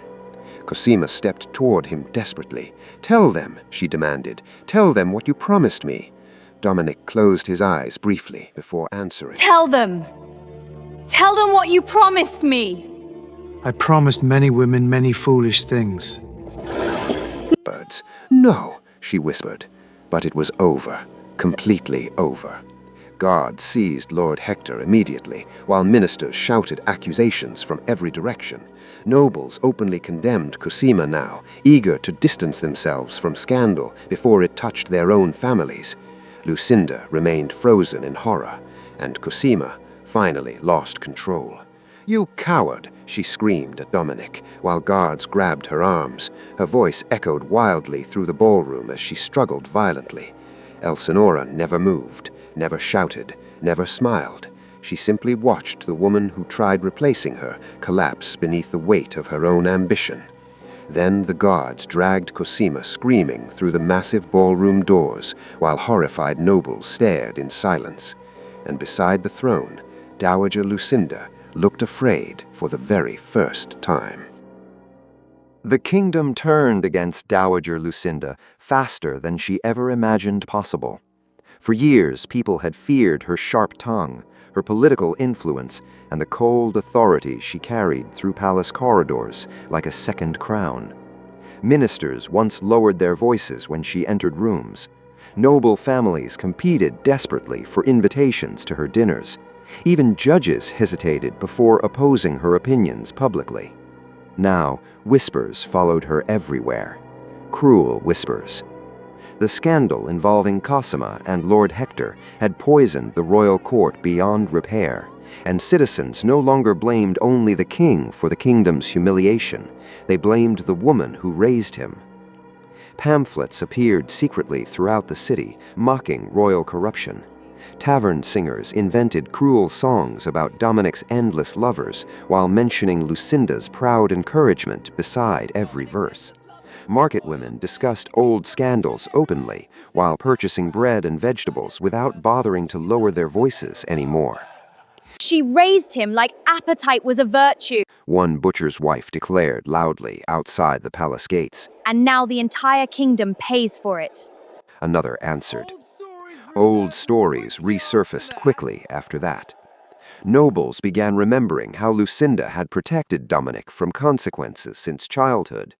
Cosima stepped toward him desperately. "Tell them," she demanded. "Tell them what you promised me." Dominic closed his eyes briefly before answering.
Tell them! Tell them what you promised me!
I promised many women many foolish things.
"Birds, no," she whispered. But it was over, completely over. Guards seized Lord Hector immediately, while ministers shouted accusations from every direction. Nobles openly condemned Cosima now, eager to distance themselves from scandal before it touched their own families. Lucinda remained frozen in horror, and Cosima finally lost control. "You coward!" she screamed at Dominic, while guards grabbed her arms. Her voice echoed wildly through the ballroom as she struggled violently. Elsinora never moved, never shouted, never smiled. She simply watched the woman who tried replacing her collapse beneath the weight of her own ambition. Then the guards dragged Cosima screaming through the massive ballroom doors, while horrified nobles stared in silence. And beside the throne, Dowager Lucinda looked afraid for the very first time. The kingdom turned against Dowager Lucinda faster than she ever imagined possible. For years, people had feared her sharp tongue, her political influence, and the cold authority she carried through palace corridors like a second crown. Ministers once lowered their voices when she entered rooms. Noble families competed desperately for invitations to her dinners. Even judges hesitated before opposing her opinions publicly. Now, whispers followed her everywhere. Cruel whispers. The scandal involving Cosima and Lord Hector had poisoned the royal court beyond repair, and citizens no longer blamed only the king for the kingdom's humiliation. They blamed the woman who raised him. Pamphlets appeared secretly throughout the city, mocking royal corruption. Tavern singers invented cruel songs about Dominic's endless lovers while mentioning Lucinda's proud encouragement beside every verse. Market women discussed old scandals openly while purchasing bread and vegetables without bothering to lower their voices anymore.
She raised him like appetite was a virtue.
One butcher's wife declared loudly outside the palace gates.
And now the entire kingdom pays for it.
Another answered. Old stories resurfaced quickly after that. Nobles began remembering how Lucinda had protected Dominic from consequences since childhood.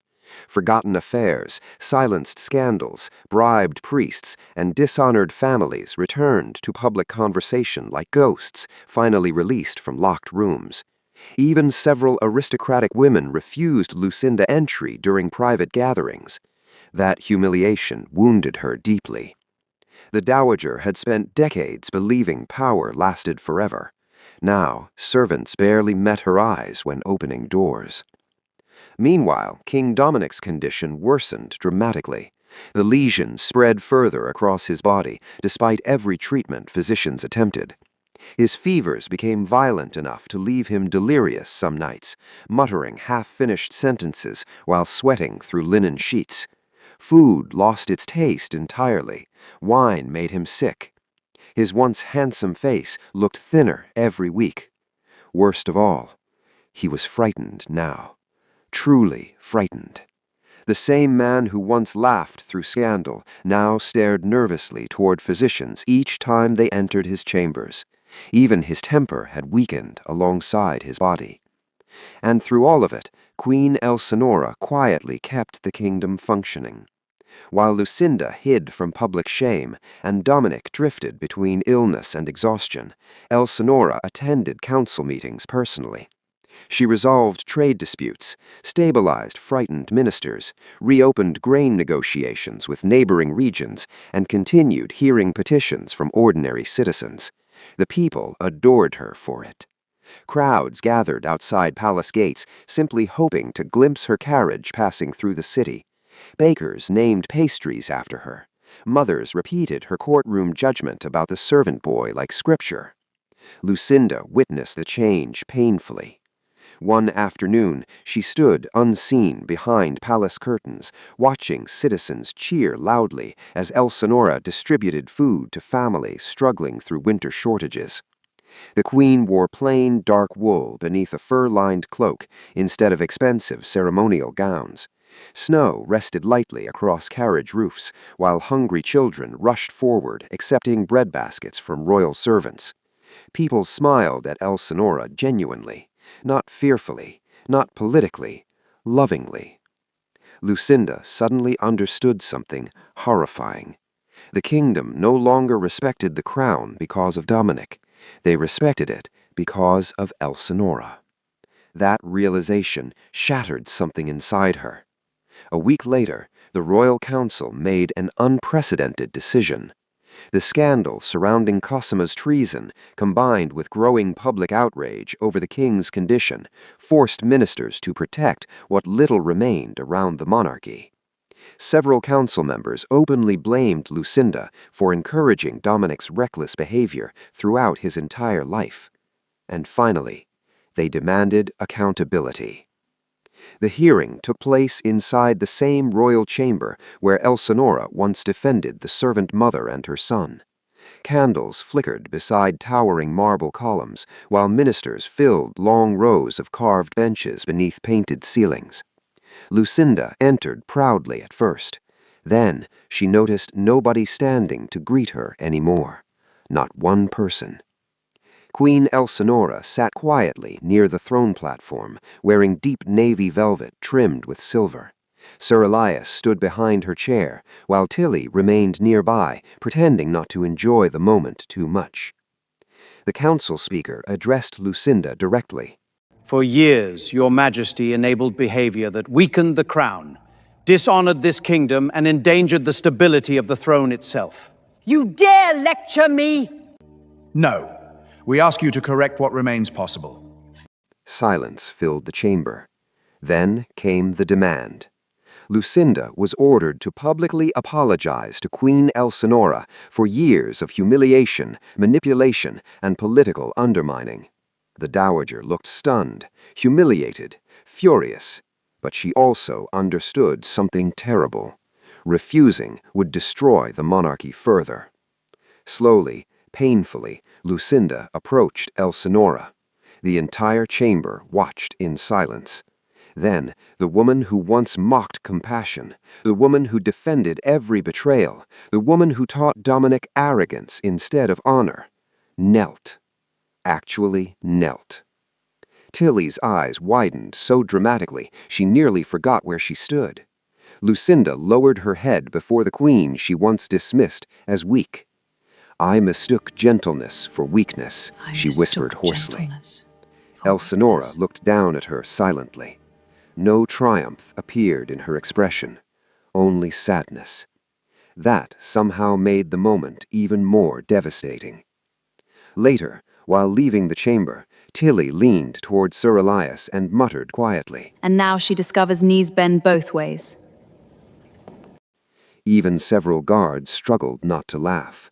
Forgotten affairs, silenced scandals, bribed priests, and dishonored families returned to public conversation like ghosts finally released from locked rooms. Even several aristocratic women refused Lucinda entry during private gatherings. That humiliation wounded her deeply. The dowager had spent decades believing power lasted forever. Now, servants barely met her eyes when opening doors. Meanwhile, King Dominic's condition worsened dramatically. The lesions spread further across his body, despite every treatment physicians attempted. His fevers became violent enough to leave him delirious some nights, muttering half-finished sentences while sweating through linen sheets. Food lost its taste entirely. Wine made him sick. His once handsome face looked thinner every week. Worst of all, he was frightened now. Truly frightened. The same man who once laughed through scandal now stared nervously toward physicians each time they entered his chambers. Even his temper had weakened alongside his body. And through all of it, Queen Elsinora quietly kept the kingdom functioning. While Lucinda hid from public shame and Dominic drifted between illness and exhaustion, Elsinora attended council meetings personally. She resolved trade disputes, stabilized frightened ministers, reopened grain negotiations with neighboring regions, and continued hearing petitions from ordinary citizens. The people adored her for it. Crowds gathered outside palace gates, simply hoping to glimpse her carriage passing through the city. Bakers named pastries after her. Mothers repeated her courtroom judgment about the servant boy like scripture. Lucinda witnessed the change painfully. One afternoon, she stood unseen behind palace curtains, watching citizens cheer loudly as Elsinora distributed food to families struggling through winter shortages. The queen wore plain, dark wool beneath a fur-lined cloak instead of expensive ceremonial gowns. Snow rested lightly across carriage roofs, while hungry children rushed forward accepting bread baskets from royal servants. People smiled at Elsinora genuinely. Not fearfully, not politically, lovingly. Lucinda suddenly understood something horrifying. The kingdom no longer respected the crown because of Dominic. They respected it because of Elsinora. That realization shattered something inside her. A week later, the Royal Council made an unprecedented decision. The scandal surrounding Cosima's treason, combined with growing public outrage over the king's condition, forced ministers to protect what little remained around the monarchy. Several council members openly blamed Lucinda for encouraging Dominic's reckless behavior throughout his entire life. And finally, they demanded accountability. The hearing took place inside the same royal chamber where Elsinora once defended the servant mother and her son. Candles flickered beside towering marble columns, while ministers filled long rows of carved benches beneath painted ceilings. Lucinda entered proudly at first. Then she noticed nobody standing to greet her anymore. Not one person. Queen Elsinora sat quietly near the throne platform, wearing deep navy velvet trimmed with silver. Sir Elias stood behind her chair, while Tilly remained nearby, pretending not to enjoy the moment too much. The council speaker addressed Lucinda directly.
For years, your majesty enabled behavior that weakened the crown, dishonored this kingdom, and endangered the stability of the throne itself.
You dare lecture me?
No. We ask you to correct what remains possible.
Silence filled the chamber. Then came the demand. Lucinda was ordered to publicly apologize to Queen Elsinora for years of humiliation, manipulation, and political undermining. The dowager looked stunned, humiliated, furious, but she also understood something terrible. Refusing would destroy the monarchy further. Slowly, painfully, Lucinda approached Elsinora. The entire chamber watched in silence. Then, the woman who once mocked compassion, the woman who defended every betrayal, the woman who taught Dominic arrogance instead of honor, knelt. Actually knelt. Tilly's eyes widened so dramatically she nearly forgot where she stood. Lucinda lowered her head before the queen she once dismissed as weak. "I mistook gentleness for weakness," she whispered hoarsely. Elsinora looked down at her silently. No triumph appeared in her expression, only sadness. That somehow made the moment even more devastating. Later, while leaving the chamber, Tilly leaned toward Sir Elias and muttered quietly.
And now she discovers knees bend both ways.
Even several guards struggled not to laugh.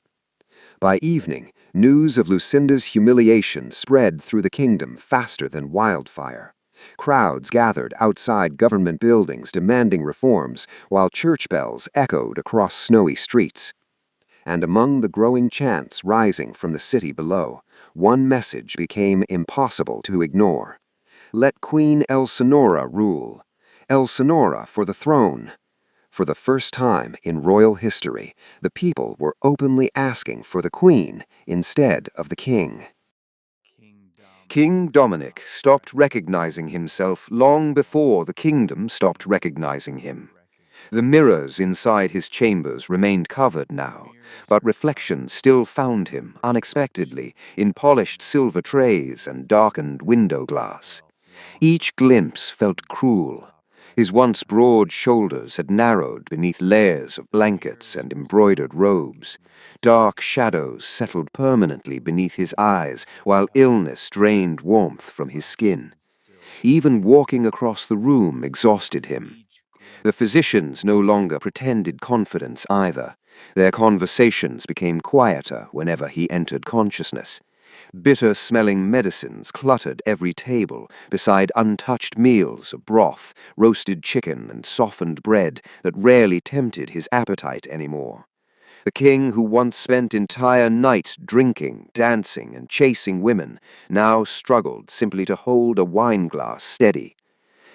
By evening, news of Lucinda's humiliation spread through the kingdom faster than wildfire. Crowds gathered outside government buildings demanding reforms, while church bells echoed across snowy streets. And among the growing chants rising from the city below, one message became impossible to ignore. Let Queen Elsinora rule. Elsinora for the throne. For the first time in royal history, the people were openly asking for the queen instead of the king. King Dominic stopped recognizing himself long before the kingdom stopped recognizing him. The mirrors inside his chambers remained covered now, but reflections still found him, unexpectedly, in polished silver trays and darkened window glass. Each glimpse felt cruel. His once broad shoulders had narrowed beneath layers of blankets and embroidered robes. Dark shadows settled permanently beneath his eyes, while illness drained warmth from his skin. Even walking across the room exhausted him. The physicians no longer pretended confidence either. Their conversations became quieter whenever he entered consciousness. Bitter-smelling medicines cluttered every table, beside untouched meals of broth, roasted chicken, and softened bread that rarely tempted his appetite anymore. The king who once spent entire nights drinking, dancing, and chasing women now struggled simply to hold a wineglass steady.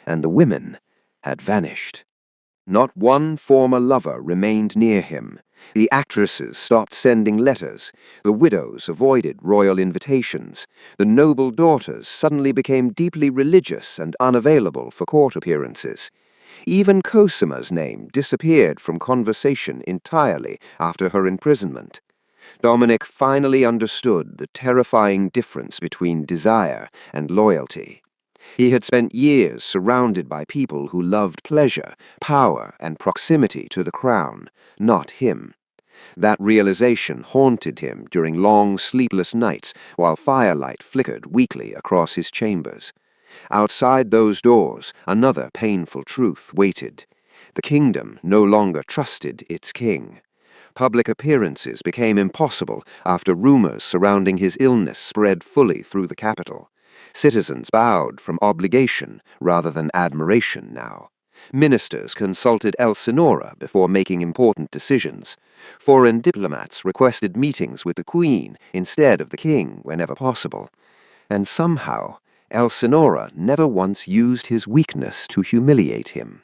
And the women had vanished. Not one former lover remained near him. The actresses stopped sending letters. The widows avoided royal invitations. The noble daughters suddenly became deeply religious and unavailable for court appearances. Even Cosima's name disappeared from conversation entirely after her imprisonment. Dominic finally understood the terrifying difference between desire and loyalty. He had spent years surrounded by people who loved pleasure, power, and proximity to the crown, not him. That realization haunted him during long, sleepless nights while firelight flickered weakly across his chambers. Outside those doors, another painful truth waited. The kingdom no longer trusted its king. Public appearances became impossible after rumors surrounding his illness spread fully through the capital. Citizens bowed from obligation rather than admiration now. Ministers consulted Elsinora before making important decisions. Foreign diplomats requested meetings with the Queen instead of the King whenever possible. And somehow, Elsinora never once used his weakness to humiliate him.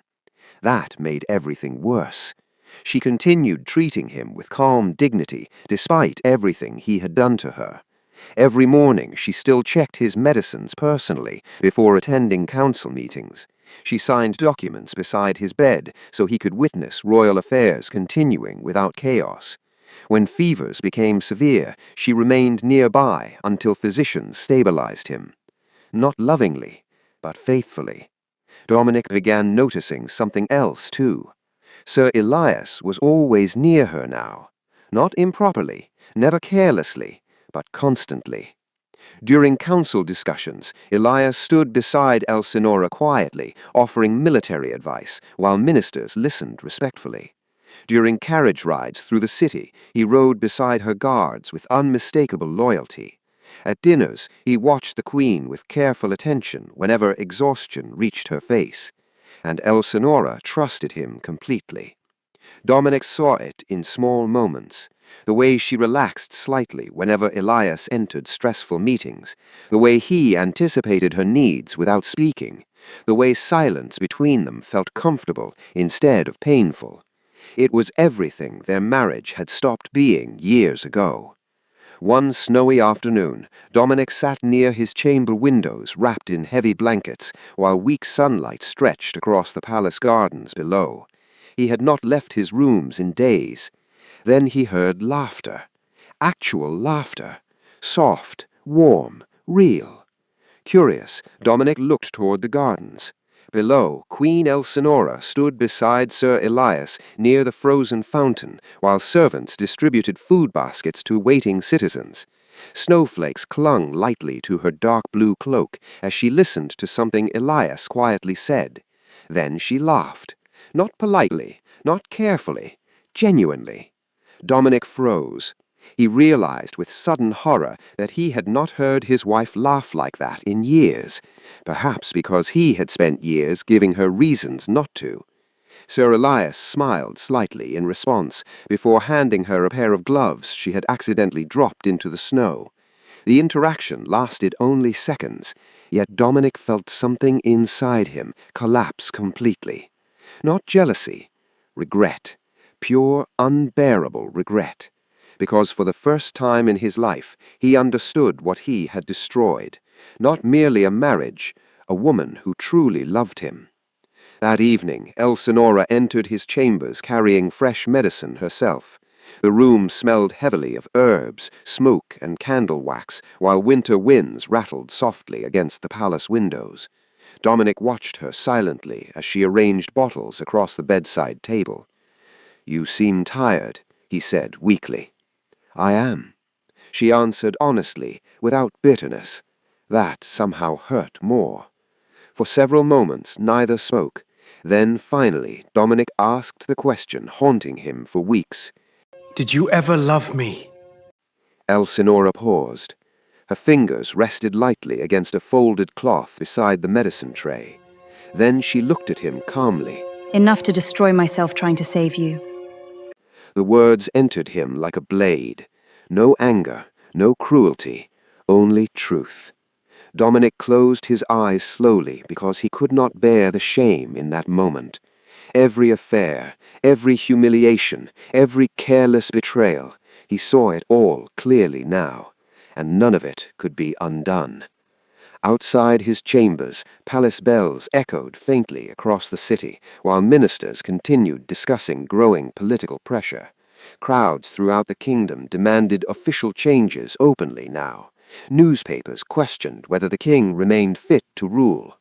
That made everything worse. She continued treating him with calm dignity despite everything he had done to her. Every morning she still checked his medicines personally before attending council meetings. She signed documents beside his bed so he could witness royal affairs continuing without chaos. When fevers became severe, she remained nearby until physicians stabilized him. Not lovingly, but faithfully. Dominic began noticing something else, too. Sir Elias was always near her now. Not improperly, never carelessly, but constantly. During council discussions, Elias stood beside Elsinora quietly, offering military advice, while ministers listened respectfully. During carriage rides through the city, he rode beside her guards with unmistakable loyalty. At dinners, he watched the Queen with careful attention whenever exhaustion reached her face, and Elsinora trusted him completely. Dominic saw it in small moments, the way she relaxed slightly whenever Elias entered stressful meetings, the way he anticipated her needs without speaking, the way silence between them felt comfortable instead of painful. It was everything their marriage had stopped being years ago. One snowy afternoon, Dominic sat near his chamber windows wrapped in heavy blankets, while weak sunlight stretched across the palace gardens below. He had not left his rooms in days. Then he heard laughter. Actual laughter. Soft, warm, real. Curious, Dominic looked toward the gardens. Below, Queen Elsinora stood beside Sir Elias near the frozen fountain, while servants distributed food baskets to waiting citizens. Snowflakes clung lightly to her dark blue cloak as she listened to something Elias quietly said. Then she laughed. Not politely, not carefully, genuinely. Dominic froze. He realized with sudden horror that he had not heard his wife laugh like that in years, perhaps because he had spent years giving her reasons not to. Sir Elias smiled slightly in response before handing her a pair of gloves she had accidentally dropped into the snow. The interaction lasted only seconds, yet Dominic felt something inside him collapse completely. Not jealousy, regret, pure, unbearable regret. Because for the first time in his life, he understood what he had destroyed. Not merely a marriage, a woman who truly loved him. That evening, Elsinora entered his chambers carrying fresh medicine herself. The room smelled heavily of herbs, smoke, and candle wax, while winter winds rattled softly against the palace windows. Dominic watched her silently as she arranged bottles across the bedside table. "You seem tired," he said weakly. "I am," she answered honestly, without bitterness. That somehow hurt more. For several moments neither spoke. Then finally Dominic asked the question haunting him for weeks.
Did you ever love me?
Elsinora paused. Her fingers rested lightly against a folded cloth beside the medicine tray. Then she looked at him calmly.
Enough to destroy myself trying to save you.
The words entered him like a blade. No anger, no cruelty, only truth. Dominic closed his eyes slowly because he could not bear the shame in that moment. Every affair, every humiliation, every careless betrayal, he saw it all clearly now, and none of it could be undone. Outside his chambers, palace bells echoed faintly across the city, while ministers continued discussing growing political pressure. Crowds throughout the kingdom demanded official changes openly now. Newspapers questioned whether the king remained fit to rule.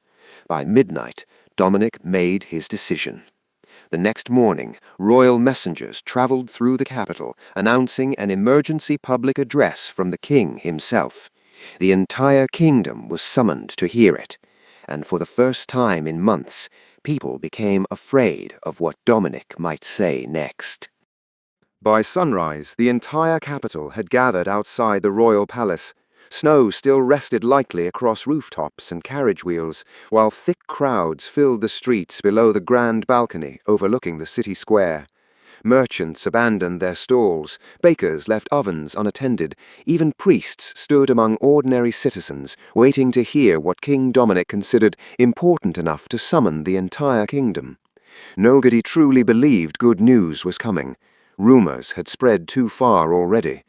By midnight, Dominic made his decision. The next morning, royal messengers traveled through the capital, announcing an emergency public address from the king himself. The entire kingdom was summoned to hear it, and for the first time in months, people became afraid of what Dominic might say next. By sunrise, the entire capital had gathered outside the royal palace. Snow still rested lightly across rooftops and carriage wheels, while thick crowds filled the streets below the grand balcony overlooking the city square. Merchants abandoned their stalls, bakers left ovens unattended, even priests stood among ordinary citizens, waiting to hear what King Dominic considered important enough to summon the entire kingdom. Nobody truly believed good news was coming. Rumors had spread too far already.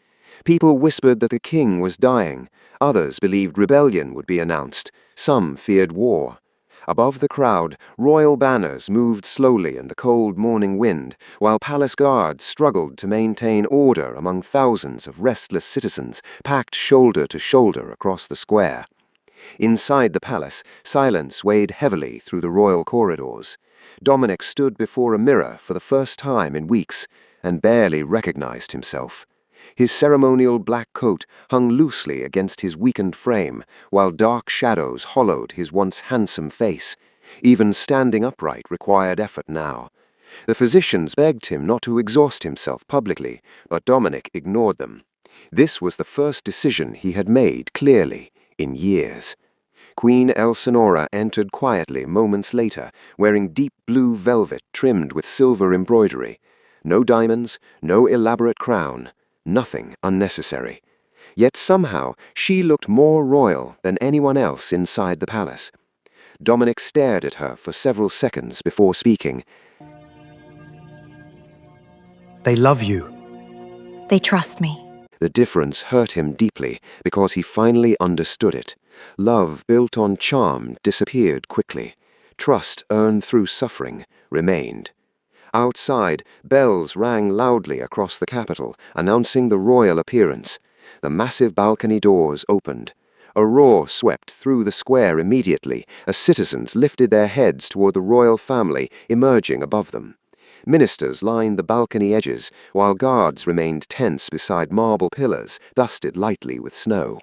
People whispered that the king was dying. Others believed rebellion would be announced. Some feared war. Above the crowd, royal banners moved slowly in the cold morning wind, while palace guards struggled to maintain order among thousands of restless citizens packed shoulder to shoulder across the square. Inside the palace, silence weighed heavily through the royal corridors. Dominic stood before a mirror for the first time in weeks and barely recognized himself. His ceremonial black coat hung loosely against his weakened frame, while dark shadows hollowed his once handsome face. Even standing upright required effort now. The physicians begged him not to exhaust himself publicly, but Dominic ignored them. This was the first decision he had made clearly in years. Queen Elsinora entered quietly moments later, wearing deep blue velvet trimmed with silver embroidery. No diamonds, no elaborate crown. Nothing unnecessary. Yet somehow she looked more royal than anyone else inside the palace. Dominic stared at her for several seconds before speaking.
They love you.
They trust me.
The difference hurt him deeply because he finally understood it. Love built on charm disappeared quickly. Trust earned through suffering remained. Outside, bells rang loudly across the capital, announcing the royal appearance. The massive balcony doors opened. A roar swept through the square immediately as citizens lifted their heads toward the royal family emerging above them. Ministers lined the balcony edges, while guards remained tense beside marble pillars dusted lightly with snow.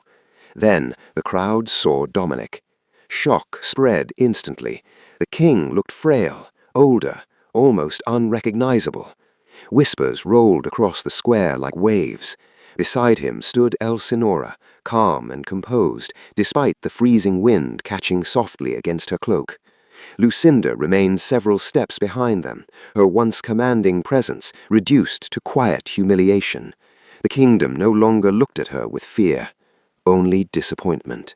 Then the crowd saw Dominic. Shock spread instantly. The king looked frail, older, almost unrecognizable. Whispers rolled across the square like waves. Beside him stood Elsinora, calm and composed, despite the freezing wind catching softly against her cloak. Lucinda remained several steps behind them, her once commanding presence reduced to quiet humiliation. The kingdom no longer looked at her with fear, only disappointment.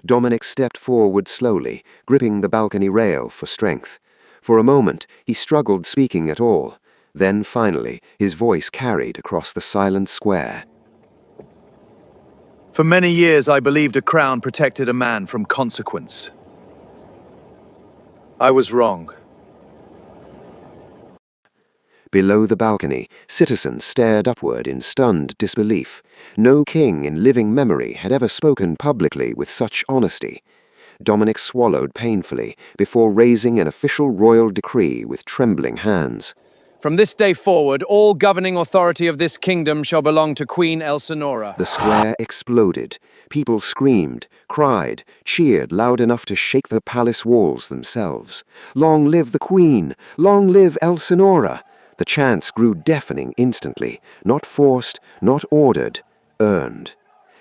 Dominic stepped forward slowly, gripping the balcony rail for strength. For a moment, he struggled speaking at all. Then, finally, his voice carried across the silent square.
For many years, I believed a crown protected a man from consequence. I was wrong.
Below the balcony, citizens stared upward in stunned disbelief. No king in living memory had ever spoken publicly with such honesty. Dominic swallowed painfully before raising an official royal decree with trembling hands.
From this day forward, all governing authority of this kingdom shall belong to Queen Elsinora.
The square exploded. People screamed, cried, cheered loud enough to shake the palace walls themselves. Long live the Queen! Long live Elsinora! The chants grew deafening instantly, not forced, not ordered, earned.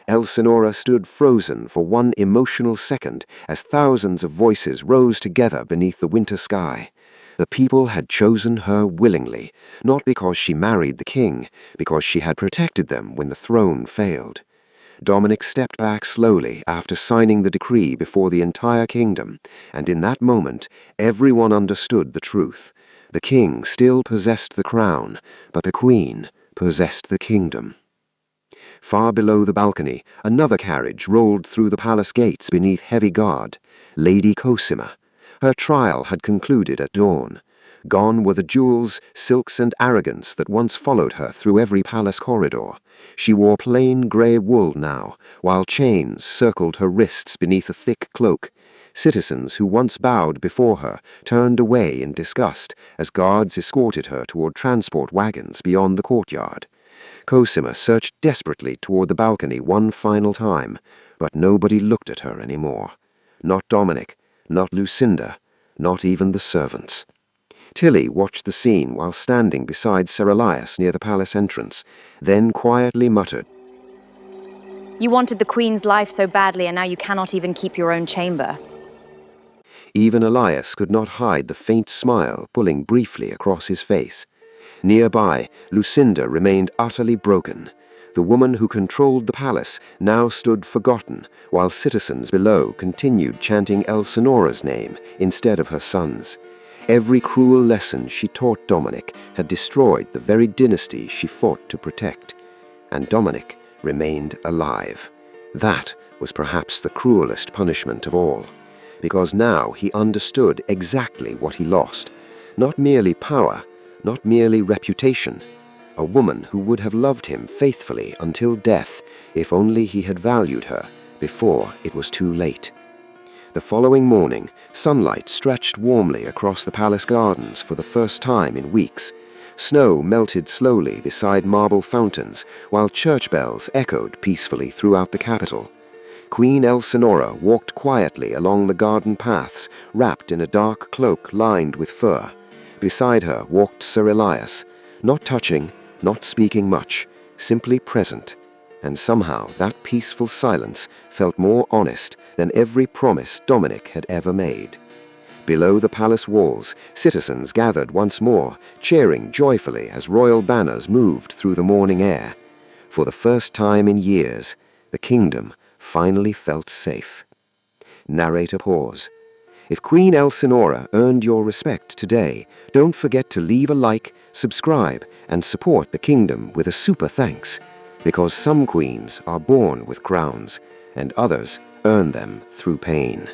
Elsinora stood frozen for one emotional second as thousands of voices rose together beneath the winter sky. The people had chosen her willingly, not because she married the king, because she had protected them when the throne failed. Dominic stepped back slowly after signing the decree before the entire kingdom, and in that moment everyone understood the truth. The king still possessed the crown, but the queen possessed the kingdom. Far below the balcony, another carriage rolled through the palace gates beneath heavy guard. Lady Cosima. Her trial had concluded at dawn. Gone were the jewels, silks, and arrogance that once followed her through every palace corridor. She wore plain grey wool now, while chains circled her wrists beneath a thick cloak. Citizens who once bowed before her turned away in disgust as guards escorted her toward transport wagons beyond the courtyard. Cosima searched desperately toward the balcony one final time, but nobody looked at her anymore. Not Dominic, not Lucinda, not even the servants. Tilly watched the scene while standing beside Cerilias near the palace entrance, then quietly muttered,
You wanted the Queen's life so badly, and now you cannot even keep your own chamber.
Even Elias could not hide the faint smile pulling briefly across his face. Nearby, Lucinda remained utterly broken. The woman who controlled the palace now stood forgotten, while citizens below continued chanting Elsinora's name instead of her son's. Every cruel lesson she taught Dominic had destroyed the very dynasty she fought to protect. And Dominic remained alive. That was perhaps the cruelest punishment of all, because now he understood exactly what he lost. Not merely power, not merely reputation. A woman who would have loved him faithfully until death if only he had valued her before it was too late. The following morning, sunlight stretched warmly across the palace gardens for the first time in weeks. Snow melted slowly beside marble fountains, while church bells echoed peacefully throughout the capital. Queen Elsinora walked quietly along the garden paths, wrapped in a dark cloak lined with fur. Beside her walked Sir Elias, not touching, not speaking much, simply present. And somehow that peaceful silence felt more honest than every promise Dominic had ever made. Below the palace walls, citizens gathered once more, cheering joyfully as royal banners moved through the morning air. For the first time in years, the kingdom finally felt safe. Narrator pause. If Queen Elsinora earned your respect today, don't forget to leave a like, subscribe, and support the kingdom with a super thanks, because some queens are born with crowns, and others earn them through pain.